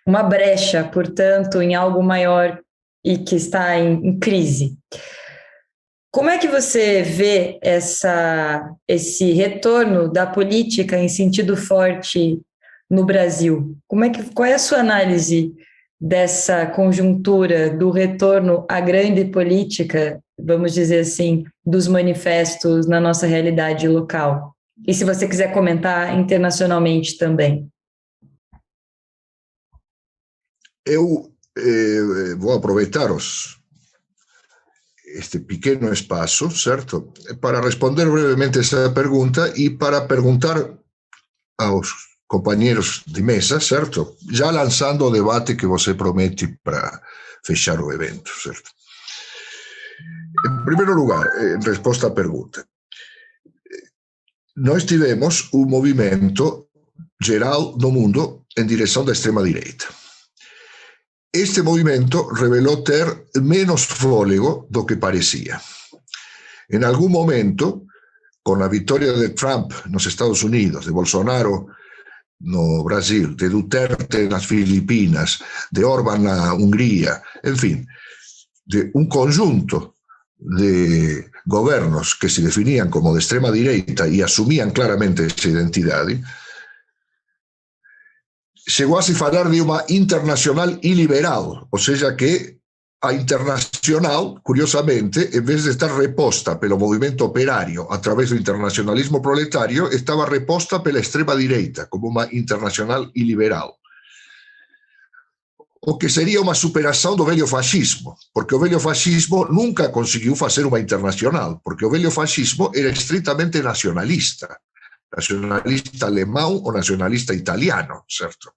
Uma brecha, portanto, em algo maior e que está em crise. Como é que você vê esse retorno da política em sentido forte no Brasil? Qual é a sua análise dessa conjuntura do retorno à grande política, vamos dizer assim, dos manifestos na nossa realidade local? E se você quiser comentar internacionalmente também. Eu vou aproveitar este pequeno espaço, certo? Para responder brevemente essa pergunta e para perguntar aos companheiros de mesa, certo? Já lançando o debate que você promete para fechar o evento, certo? Em primeiro lugar, em resposta à pergunta, nós tivemos um movimento geral no mundo em direção da extrema-direita. Este movimento revelou ter menos fôlego do que parecia. Em algum momento, com a vitória de Trump nos Estados Unidos, de Bolsonaro no Brasil, de Duterte nas Filipinas, de Orbán na Hungria, enfim, de um conjunto de governos que se definiam como de extrema-direita e assumiam claramente essa identidade, chegou a se falar de uma internacional iliberal, ou seja, que a internacional, curiosamente, em vez de estar reposta pelo movimento operário através do internacionalismo proletário, estava reposta pela extrema-direita, como uma internacional iliberal. O que seria uma superação do velho fascismo, porque o velho fascismo nunca conseguiu fazer uma internacional, porque o velho fascismo era estritamente nacionalista alemão ou nacionalista italiano, certo?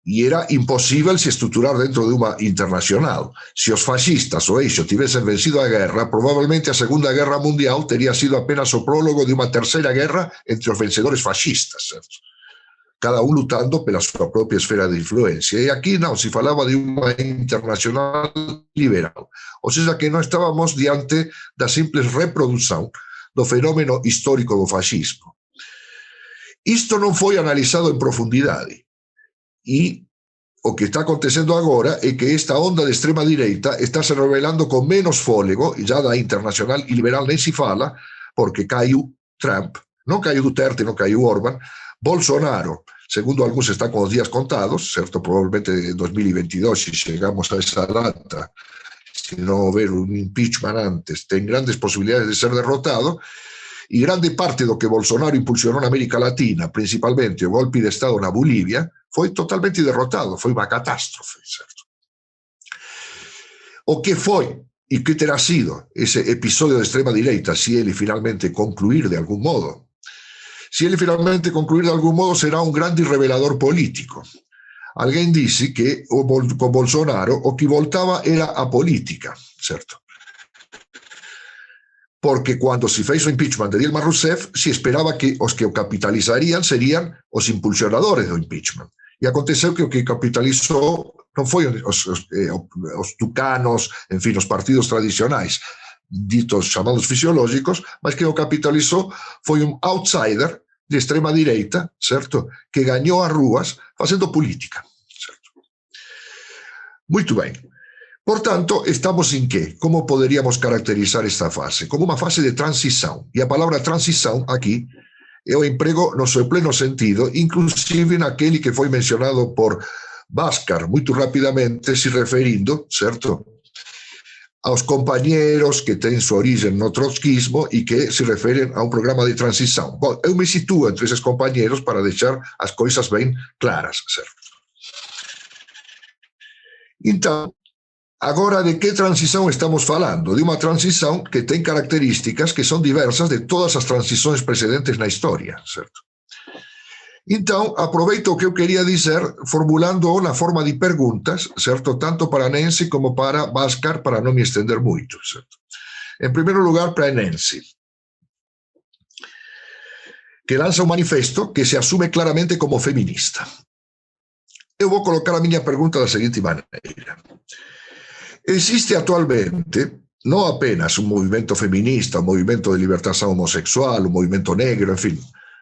E era impossível se estruturar dentro de uma internacional. Se os fascistas, o eixo, tivessem vencido a guerra, provavelmente a Segunda Guerra Mundial teria sido apenas o prólogo de uma terceira guerra entre os vencedores fascistas, certo? Cada um lutando pela sua própria esfera de influência. E aqui não, se falava de uma internacional liberal. Ou seja, que não estávamos diante da simples reprodução do fenômeno histórico do fascismo. Isto não foi analisado em profundidade. E o que está acontecendo agora é que esta onda de extrema-direita está se revelando com menos fôlego, e já da internacional e liberal nem se fala, porque caiu Trump, não caiu Duterte, não caiu Orbán, Bolsonaro, segundo alguns, está com os dias contados, certo? Provavelmente em 2022, se chegamos a essa data, se não houver um impeachment antes, tem grandes possibilidades de ser derrotado, e grande parte do que Bolsonaro impulsionou na América Latina, principalmente o golpe de Estado na Bolívia, foi totalmente derrotado, foi uma catástrofe, certo? O que foi e que terá sido esse episódio de extrema-direita, se ele finalmente concluir de algum modo? Se ele finalmente concluir de algum modo, será um grande revelador político. Alguém disse que com Bolsonaro o que voltava era a política, certo? Porque quando se fez o impeachment de Dilma Rousseff, se esperava que os que o capitalizariam seriam os impulsionadores do impeachment. E aconteceu que o que capitalizou não foi os tucanos, enfim, os partidos tradicionais, ditos chamados fisiológicos, mas que o capitalizou foi um outsider de extrema-direita, certo? Que ganhou as ruas fazendo política, certo? Muito bem. Portanto, estamos em quê? Como poderíamos caracterizar esta fase? Como uma fase de transição. E a palavra transição aqui eu emprego no seu pleno sentido, inclusive naquele que foi mencionado por Bhaskar, muito rapidamente, se referindo, certo, aos companheiros que têm sua origem no trotskismo e que se referem a um programa de transição. Bom, eu me situo entre esses companheiros para deixar as coisas bem claras, certo? Então, agora, de que transição estamos falando? De uma transição que tem características que são diversas de todas as transições precedentes na história, certo? Então, aproveito o que eu queria dizer, formulando na forma de perguntas, certo? Tanto para Nancy como para Bhaskar, para não me estender muito, certo? Em primeiro lugar, para Nancy, que lança um manifesto que se assume claramente como feminista. Eu vou colocar a minha pergunta da seguinte maneira. Existe atualmente não apenas um movimento feminista, um movimento de libertação homossexual, um movimento negro, enfim,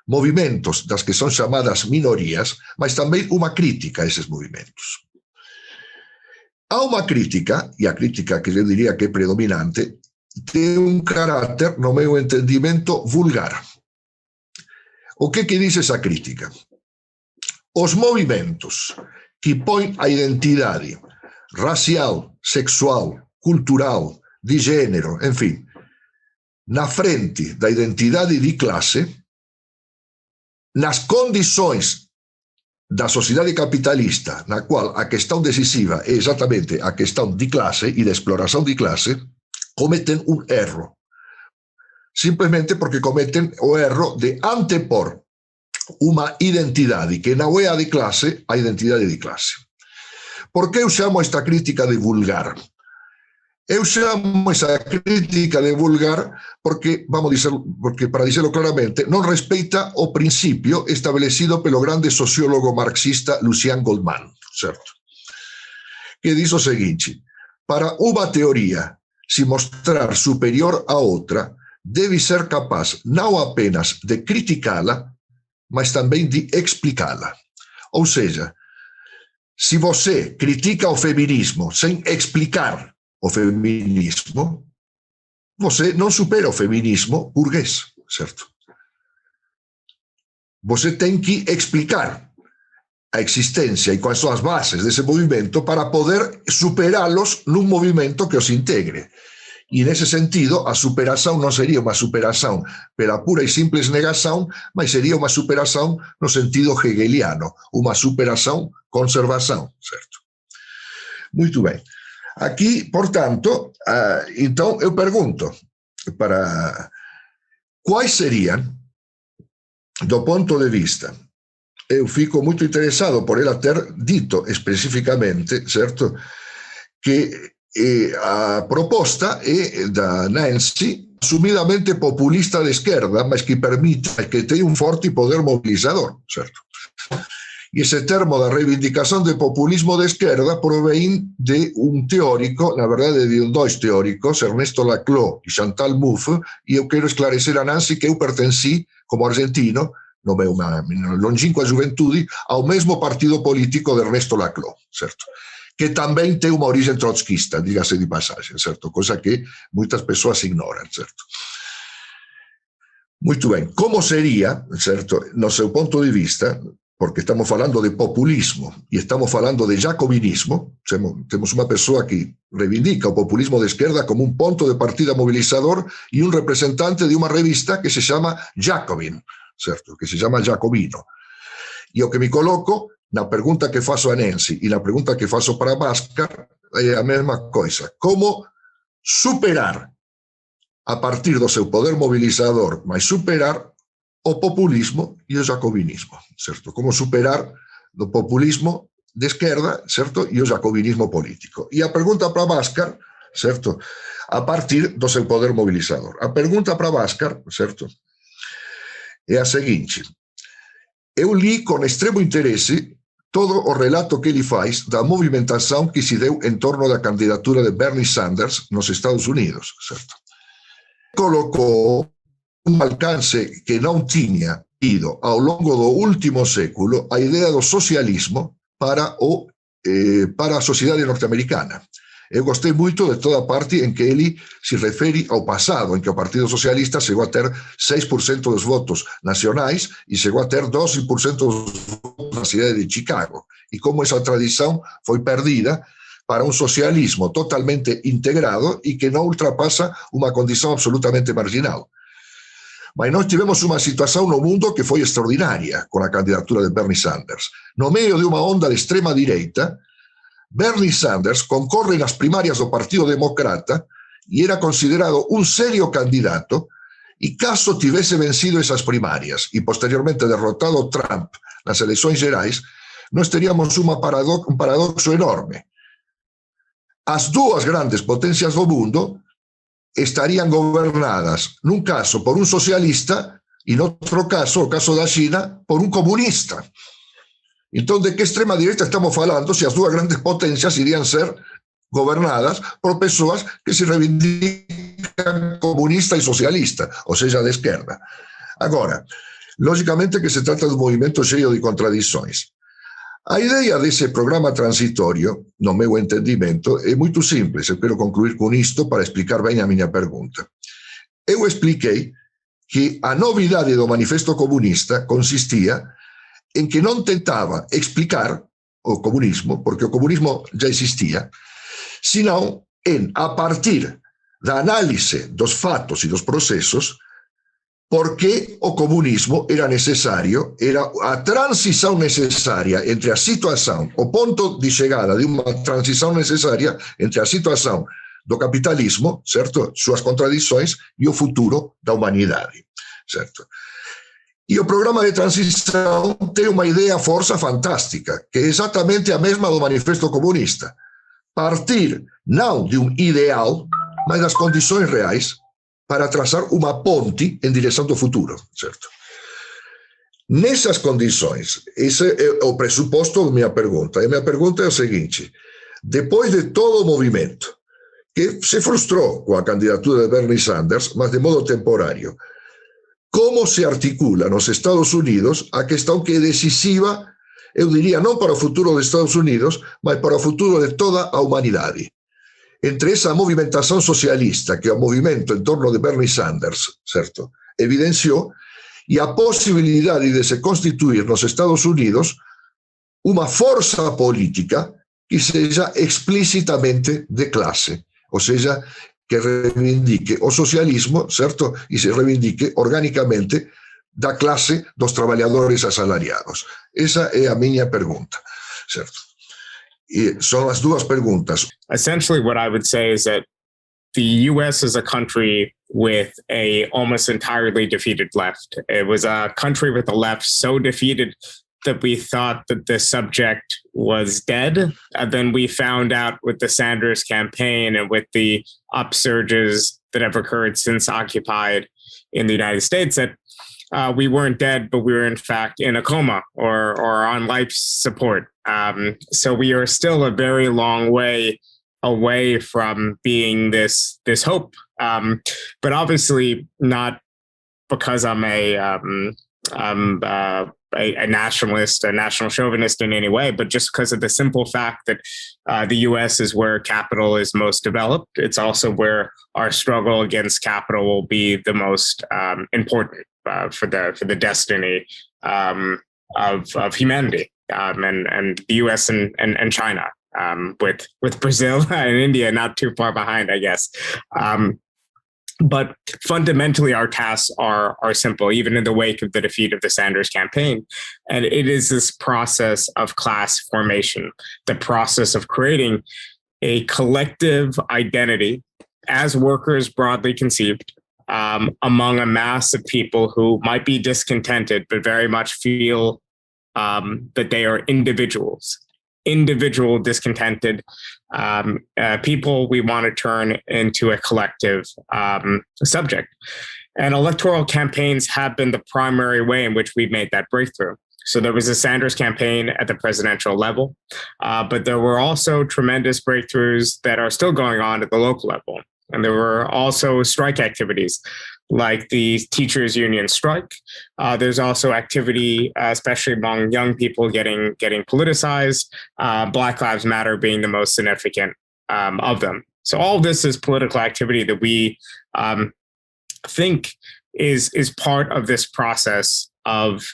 movimentos das que são chamadas minorias, mas também uma crítica a esses movimentos. Há uma crítica, e a crítica que eu diria que é predominante, tem um caráter, no meu entendimento, vulgar. O que diz essa crítica? Os movimentos que põem a identidade racial, sexual, cultural, de gênero, enfim, na frente da identidade de classe, nas condições da sociedade capitalista, na qual a questão decisiva é exatamente a questão de classe e da exploração de classe, cometem um erro. Simplesmente porque cometem o erro de antepor uma identidade que não é a de classe, a identidade de classe. Por que eu chamo esta crítica de vulgar? Eu chamo essa crítica de vulgar porque, porque, para dizer claramente, não respeita o princípio estabelecido pelo grande sociólogo marxista Lucien Goldman, certo? Que diz o seguinte: para uma teoria se mostrar superior a outra, deve ser capaz não apenas de criticá-la, mas também de explicá-la. Ou seja, se você critica o feminismo sem explicar o feminismo, você não supera o feminismo burguês, certo? Você tem que explicar a existência e quais são as bases desse movimento para poder superá-los num movimento que os integre. E, nesse sentido, a superação não seria uma superação pela pura e simples negação, mas seria uma superação no sentido hegeliano, uma superação-conservação, certo? Muito bem. Aqui, portanto, então eu pergunto para quais seriam, do ponto de vista, eu fico muito interessado por ela ter dito especificamente, certo, que a proposta é da Nancy, assumidamente populista de esquerda, mas que permite, que tem um forte poder mobilizador, certo? E esse termo da reivindicação de populismo de esquerda provém de um teórico, na verdade de dois teóricos, Ernesto Laclau e Chantal Mouffe, e eu quero esclarecer a Nancy que eu pertenci, como argentino, no meu longínqua juventude, ao mesmo partido político de Ernesto Laclau, certo? Que também tem uma origem trotskista, diga-se de passagem, certo? Coisa que muitas pessoas ignoram, certo? Muito bem. Como seria, certo, no seu ponto de vista, porque estamos falando de populismo e estamos falando de jacobinismo, temos uma pessoa que reivindica o populismo de esquerda como um ponto de partida mobilizador e um representante de uma revista que se chama Jacobin, certo? Que se chama Jacobino. E o que me coloco na pergunta que faço a Nancy e na pergunta que faço para Bhaskar é a mesma coisa. Como superar, a partir do seu poder mobilizador, mas superar o populismo e o jacobinismo, certo? Como superar o populismo de esquerda, certo? E o jacobinismo político. E a pergunta para Bhaskar, certo? A partir do seu poder mobilizador. A pergunta para Bhaskar, certo? É a seguinte: eu li com extremo interesse todo o relato que ele faz da movimentação que se deu em torno da candidatura de Bernie Sanders nos Estados Unidos, certo? Colocou um alcance que não tinha tido ao longo do último século a ideia do socialismo para a sociedade norte-americana. Eu gostei muito de toda a parte em que ele se refere ao passado, em que o Partido Socialista chegou a ter 6% dos votos nacionais e chegou a ter 12% dos votos na cidade de Chicago. E como essa tradição foi perdida para um socialismo totalmente integrado e que não ultrapassa uma condição absolutamente marginal. Mas nós tivemos uma situação no mundo que foi extraordinária com a candidatura de Bernie Sanders. No meio de uma onda de extrema-direita, Bernie Sanders concorre nas primárias do Partido Democrata e era considerado um sério candidato, e caso tivesse vencido essas primárias e posteriormente derrotado Trump nas eleições gerais, nós teríamos um paradoxo enorme. As duas grandes potências do mundo estariam governadas, num caso por um socialista e no outro caso, o caso da China, por um comunista. Então, de que extrema-direita estamos falando se as duas grandes potências iriam ser governadas por pessoas que se reivindicam comunista e socialista, ou seja, de esquerda? Agora, logicamente que se trata de um movimento cheio de contradições. A ideia desse programa transitório, no meu entendimento, é muito simples. Eu quero concluir com isto para explicar bem a minha pergunta. Eu expliquei que a novidade do Manifesto Comunista consistia em que não tentava explicar o comunismo, porque o comunismo já existia, senão em, a partir da análise dos fatos e dos processos, porque o comunismo era necessário, era a transição necessária entre a situação, o ponto de chegada de uma transição necessária entre a situação do capitalismo, certo? Suas contradições, e o futuro da humanidade, certo? E o programa de transição tem uma ideia, força fantástica, que é exatamente a mesma do Manifesto Comunista. Partir não de um ideal, mas das condições reais para traçar uma ponte em direção do futuro, certo? Nessas condições, esse é o pressuposto da minha pergunta. E minha pergunta é o seguinte: depois de todo o movimento, que se frustrou com a candidatura de Bernie Sanders, mas de modo temporário, como se articula nos Estados Unidos a questão que é decisiva, eu diria, não para o futuro dos Estados Unidos, mas para o futuro de toda a humanidade? Entre essa movimentação socialista, que é o movimento em torno de Bernie Sanders, certo, evidenciou, e a possibilidade de se constituir nos Estados Unidos uma força política que seja explicitamente de classe, ou seja, que reivindique o socialismo, certo, e se reivindique organicamente da classe dos trabalhadores assalariados. Essa é a minha pergunta, certo? E são as duas perguntas. Essentially, what I would say is that the U.S. is a country with a almost entirely defeated left. It was a country with a left so defeated that we thought that the subject was dead. And then we found out with the Sanders campaign and with the upsurges that have occurred since Occupied in the United States that we weren't dead, but we were in fact in a coma or on life support. So we are still a very long way away from being this hope, but obviously not because I'm a nationalist, a national chauvinist in any way, but just because of the simple fact that the U.S. is where capital is most developed. It's also where our struggle against capital will be the most important for the destiny of humanity, and the U.S. and China. With Brazil and India not too far behind, I guess. But fundamentally, our tasks are simple, even in the wake of the defeat of the Sanders campaign. And it is this process of class formation, the process of creating a collective identity as workers broadly conceived among a mass of people who might be discontented, but very much feel that they are individual discontented people we want to turn into a collective subject. And electoral campaigns have been the primary way in which we've made that breakthrough. So there was a Sanders campaign at the presidential level, but there were also tremendous breakthroughs that are still going on at the local level. And there were also strike activities like the teachers union strike. There's also activity, especially among young people, getting politicized, Black Lives Matter being the most significant of them. So all of this is political activity that we think is part of this process of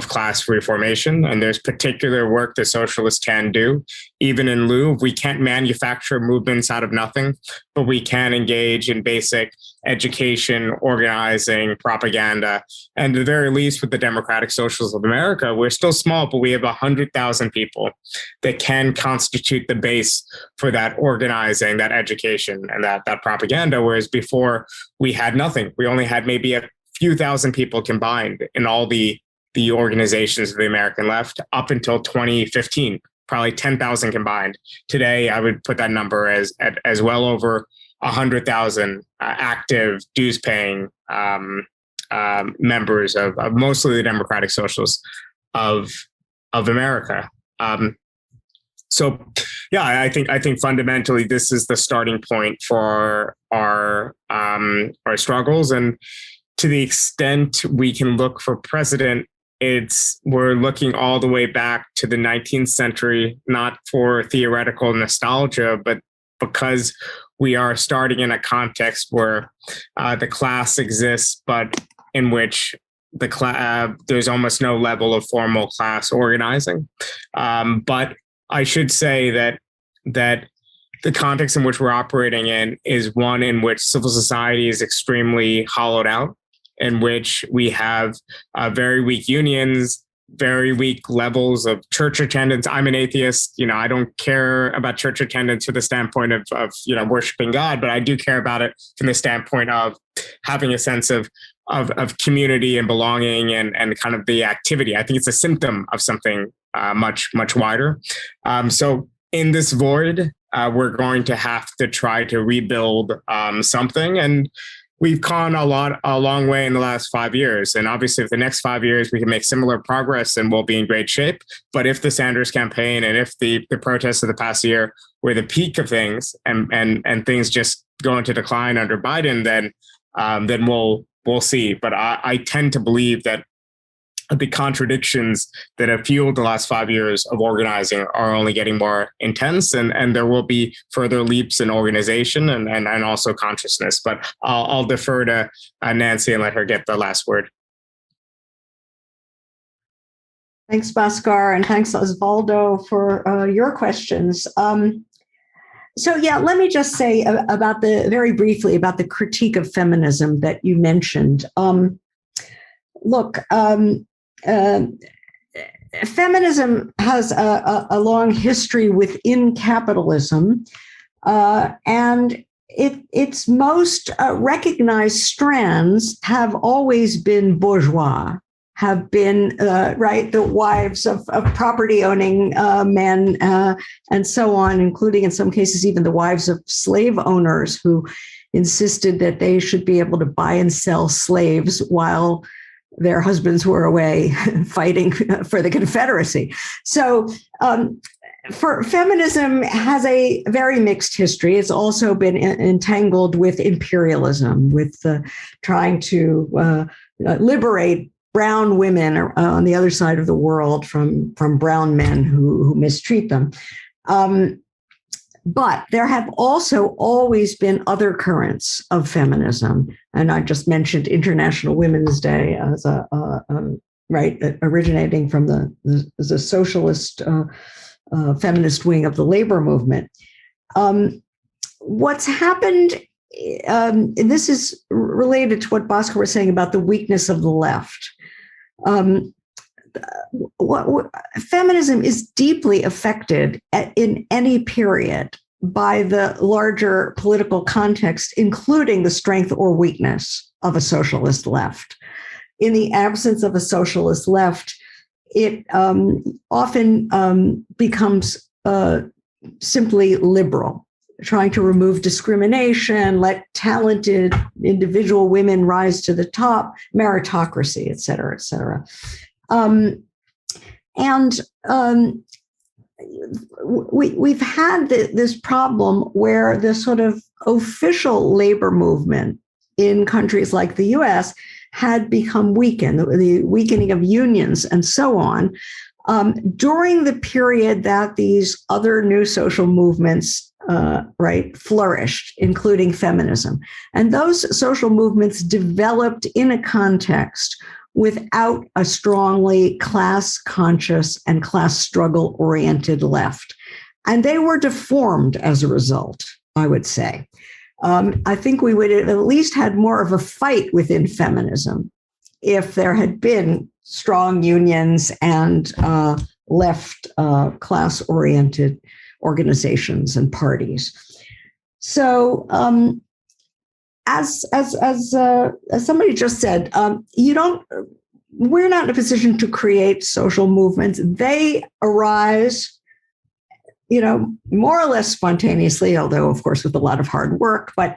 class reformation. And there's particular work that socialists can do, even in lieu. We can't manufacture movements out of nothing, but we can engage in basic education, organizing, propaganda. And at the very least, with the Democratic Socialists of America, we're still small, but we have 100,000 people that can constitute the base for that organizing, that education, and that propaganda. Whereas before, we had nothing. We only had maybe a few thousand people combined in all the organizations of the American left up until 2015, probably 10,000 combined. Today, I would put that number as well over 100,000 active dues-paying members of mostly the Democratic Socialists of America. So, yeah, I think fundamentally this is the starting point for our struggles. And to the extent we can look for precedent, we're looking all the way back to the 19th century, not for theoretical nostalgia, but because we are starting in a context where the class exists, but in which there's almost no level of formal class organizing. But I should say that the context in which we're operating in is one in which civil society is extremely hollowed out, in which we have very weak unions, very weak levels of church attendance. I'm an atheist. I don't care about church attendance from the standpoint of worshiping God, but I do care about it from the standpoint of having a sense of of community and belonging and kind of the activity. I think it's a symptom of something much wider. So in this void, we're going to have to try to rebuild something. And we've gone a long way in the last 5 years. And obviously, if the next 5 years we can make similar progress, then we'll be in great shape. But if the Sanders campaign and if the protests of the past year were the peak of things and things just go into decline under Biden, then we'll see. But I tend to believe that the contradictions that have fueled the last 5 years of organizing are only getting more intense, and there will be further leaps in organization and also consciousness. But I'll defer to Nancy and let her get the last word. Thanks, Bhaskar, and thanks, Osvaldo, for your questions. So yeah, let me just say very briefly about the critique of feminism that you mentioned. Look, feminism has a long history within capitalism, and its most recognized strands have always been bourgeois, have been the wives of property-owning men and so on, including in some cases even the wives of slave owners who insisted that they should be able to buy and sell slaves while their husbands were away fighting for the Confederacy. So for feminism has a very mixed history. It's also been entangled with imperialism, with trying to liberate brown women on the other side of the world from brown men who mistreat them. But there have also always been other currents of feminism. And I just mentioned International Women's Day as originating from the socialist feminist wing of the labor movement. What's happened, and this is related to what Bhaskar was saying about the weakness of the left. Feminism is deeply affected in any period by the larger political context, including the strength or weakness of a socialist left. In the absence of a socialist left, it often becomes simply liberal, trying to remove discrimination, let talented individual women rise to the top, meritocracy, et cetera, et cetera. We've had this problem where the sort of official labor movement in countries like the US had become weakened, the weakening of unions and so on, during the period that these other new social movements flourished, including feminism. And those social movements developed in a context without a strongly class-conscious and class struggle-oriented left. And they were deformed as a result, I would say. I think we would have at least had more of a fight within feminism if there had been strong unions and left class-oriented organizations and parties. So, as somebody just said, we're not in a position to create social movements. They arise, more or less spontaneously, although of course with a lot of hard work, but,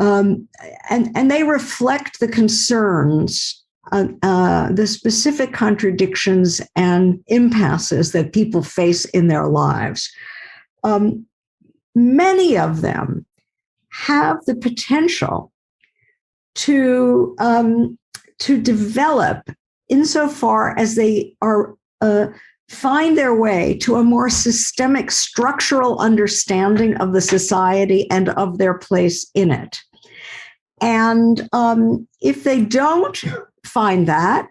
and they reflect the concerns, the specific contradictions and impasses that people face in their lives. Many of them have the potential to develop insofar as they are find their way to a more systemic structural understanding of the society and of their place in it. And if they don't find that,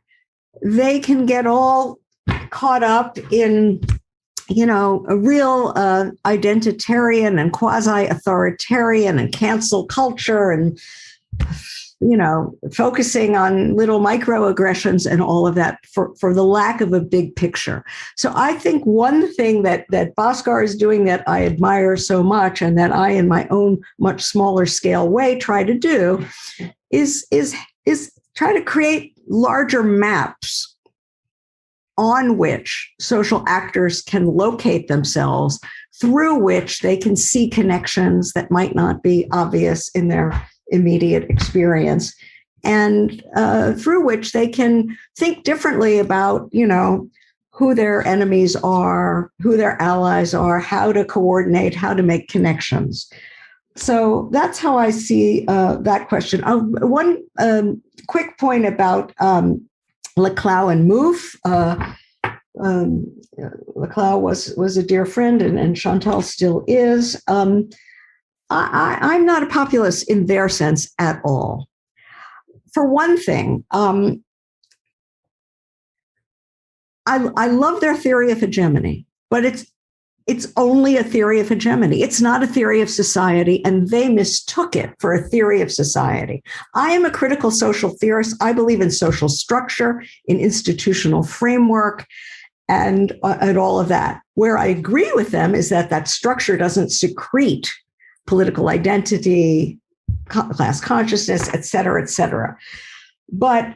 they can get all caught up in a real identitarian and quasi-authoritarian and cancel culture and, focusing on little microaggressions and all of that for the lack of a big picture. So I think one thing that Bhaskar is doing that I admire so much and that I, in my own much smaller scale way, try to do is is try to create larger maps on which social actors can locate themselves, through which they can see connections that might not be obvious in their immediate experience, and through which they can think differently about, who their enemies are, who their allies are, how to coordinate, how to make connections. So that's how I see that question. One quick point about Leclau and Mouffe. Leclau was a dear friend, and Chantal still is. I'm not a populist in their sense at all. For one thing, I love their theory of hegemony, but it's only a theory of hegemony. It's not a theory of society, and they mistook it for a theory of society. I am a critical social theorist. I believe in social structure, in institutional framework, and all of that. Where I agree with them is that structure doesn't secrete political identity, class consciousness, et cetera, et cetera. But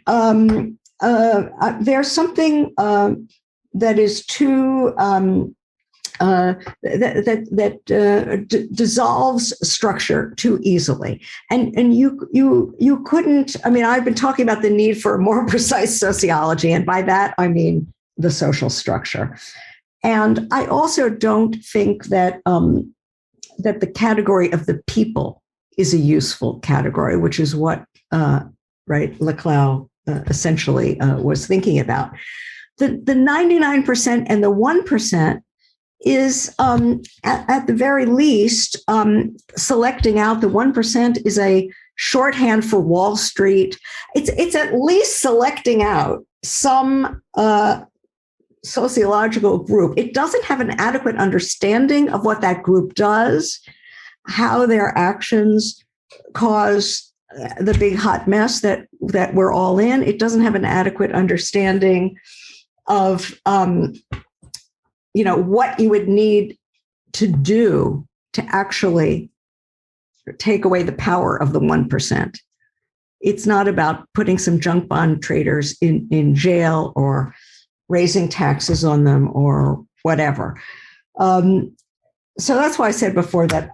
there's something that is too dissolves structure too easily, and you couldn't. I mean, I've been talking about the need for a more precise sociology, and by that I mean the social structure. And I also don't think that that the category of the people is a useful category, which is what Leclau essentially was thinking about. The 99% and the 1% is at the very least selecting out. The 1% is a shorthand for Wall Street. It's at least selecting out some sociological group. It doesn't have an adequate understanding of what that group does, how their actions cause the big hot mess that we're all in. It doesn't have an adequate understanding of what you would need to do to actually take away the power of the 1%. It's not about putting some junk bond traders in jail or raising taxes on them or whatever. So that's why I said before that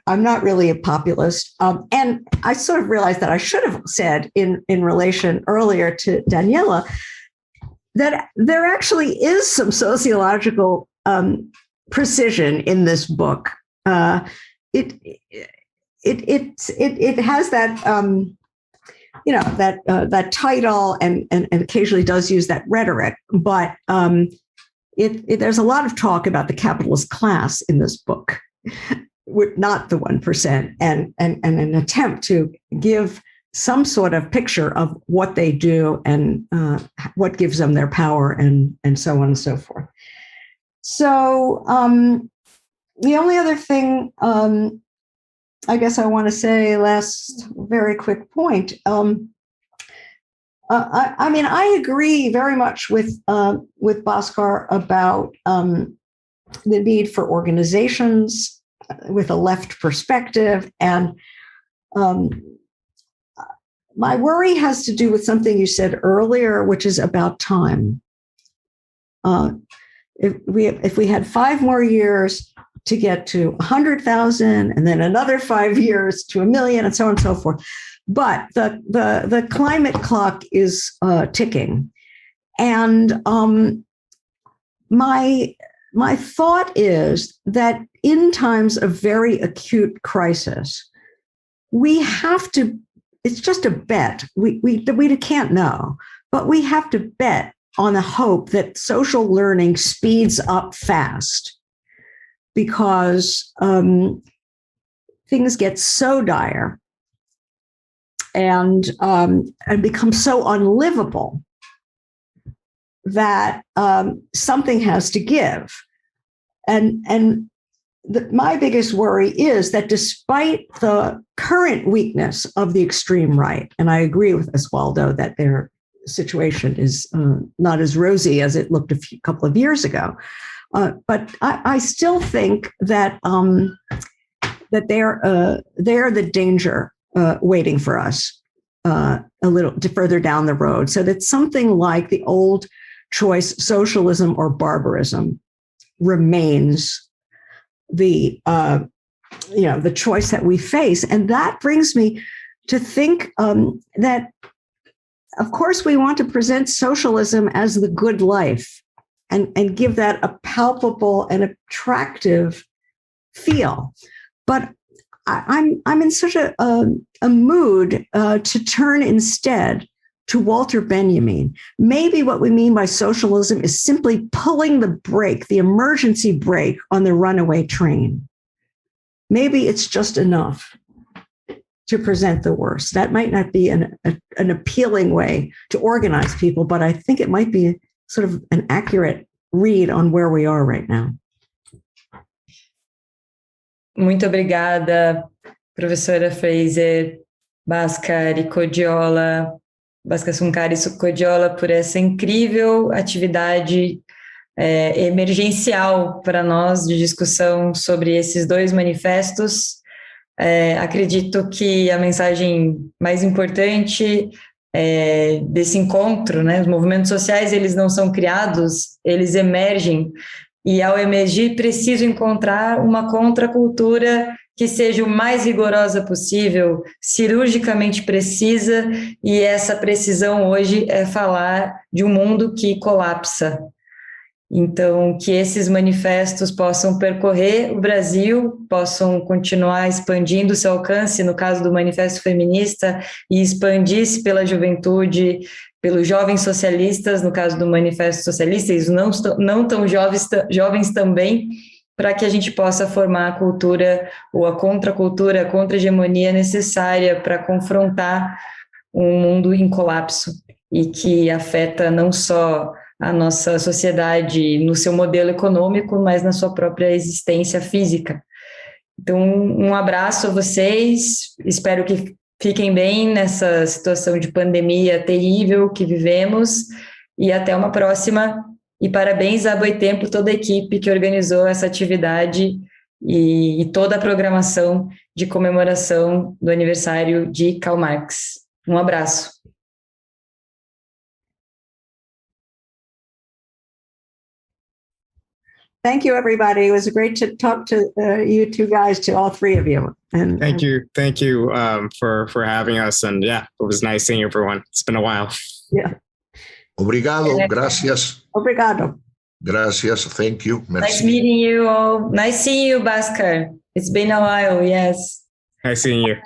I'm not really a populist. And I sort of realized that I should have said in relation earlier to Daniela that there actually is some sociological precision in this book. It has that that title and occasionally does use that rhetoric, but there's a lot of talk about the capitalist class in this book, not the 1%, and an attempt to give some sort of picture of what they do and what gives them their power and so on and so forth. So the only other thing I guess I want to say, last very quick point. I mean, I agree very much with Bhaskar about the need for organizations with a left perspective. And my worry has to do with something you said earlier, which is about time. If we had 5 more years to get to 100,000 and then another 5 years to 1 million and so on and so forth. But the climate clock is ticking. And my thought is that in times of very acute crisis, we have to, it's just a bet. We can't know, but we have to bet on the hope that social learning speeds up fast, because things get so dire and become so unlivable that something has to give. And my biggest worry is that despite the current weakness of the extreme right, and I agree with Osvaldo that their situation is not as rosy as it looked a couple of years ago, but I still think that that they're the danger waiting for us. a little further down the road, so that something like the old choice, socialism or barbarism, remains the the choice that we face. And that brings me to think that, of course, we want to present socialism as the good life and give that a palpable and attractive feel. But I'm in such a mood to turn instead to Walter Benjamin. Maybe what we mean by socialism is simply pulling the brake, the emergency brake on the runaway train. Maybe it's just enough to present the worst. That might not be an appealing way to organize people, but I think it might be sort of an accurate read on where we are right now. Muito obrigada, professora Fraser, Bhaskar Sunkara e Coggiola, por essa incrível atividade emergencial para nós de discussão sobre esses dois manifestos. Acredito que a mensagem mais importante desse encontro, né, os movimentos sociais, eles não são criados, eles emergem, e ao emergir preciso encontrar uma contracultura que seja o mais rigorosa possível, cirurgicamente precisa, e essa precisão hoje é falar de um mundo que colapsa. Então, que esses manifestos possam percorrer o Brasil, possam continuar expandindo seu alcance, no caso do Manifesto Feminista, e expandir-se pela juventude, pelos jovens socialistas, no caso do Manifesto Socialista, e os não tão jovens também, para que a gente possa formar a cultura, ou a contracultura, a contra-hegemonia necessária para confrontar um mundo em colapso, e que afeta não só a nossa sociedade no seu modelo econômico, mas na sua própria existência física. Então, um abraço a vocês, espero que fiquem bem nessa situação de pandemia terrível que vivemos, e até uma próxima, e parabéns a BOITEMPO, toda a equipe que organizou essa atividade e toda a programação de comemoração do aniversário de Karl Marx. Um abraço. Thank you, everybody. It was great to talk to you two guys, to all three of you. And thank you for having us. And yeah, it was nice seeing everyone. It's been a while. Yeah. Obrigado. Gracias. Obrigado. Gracias. Thank you. Merci. Nice meeting you all. Nice seeing you, Bhaskar. It's been a while. Yes. Nice seeing you.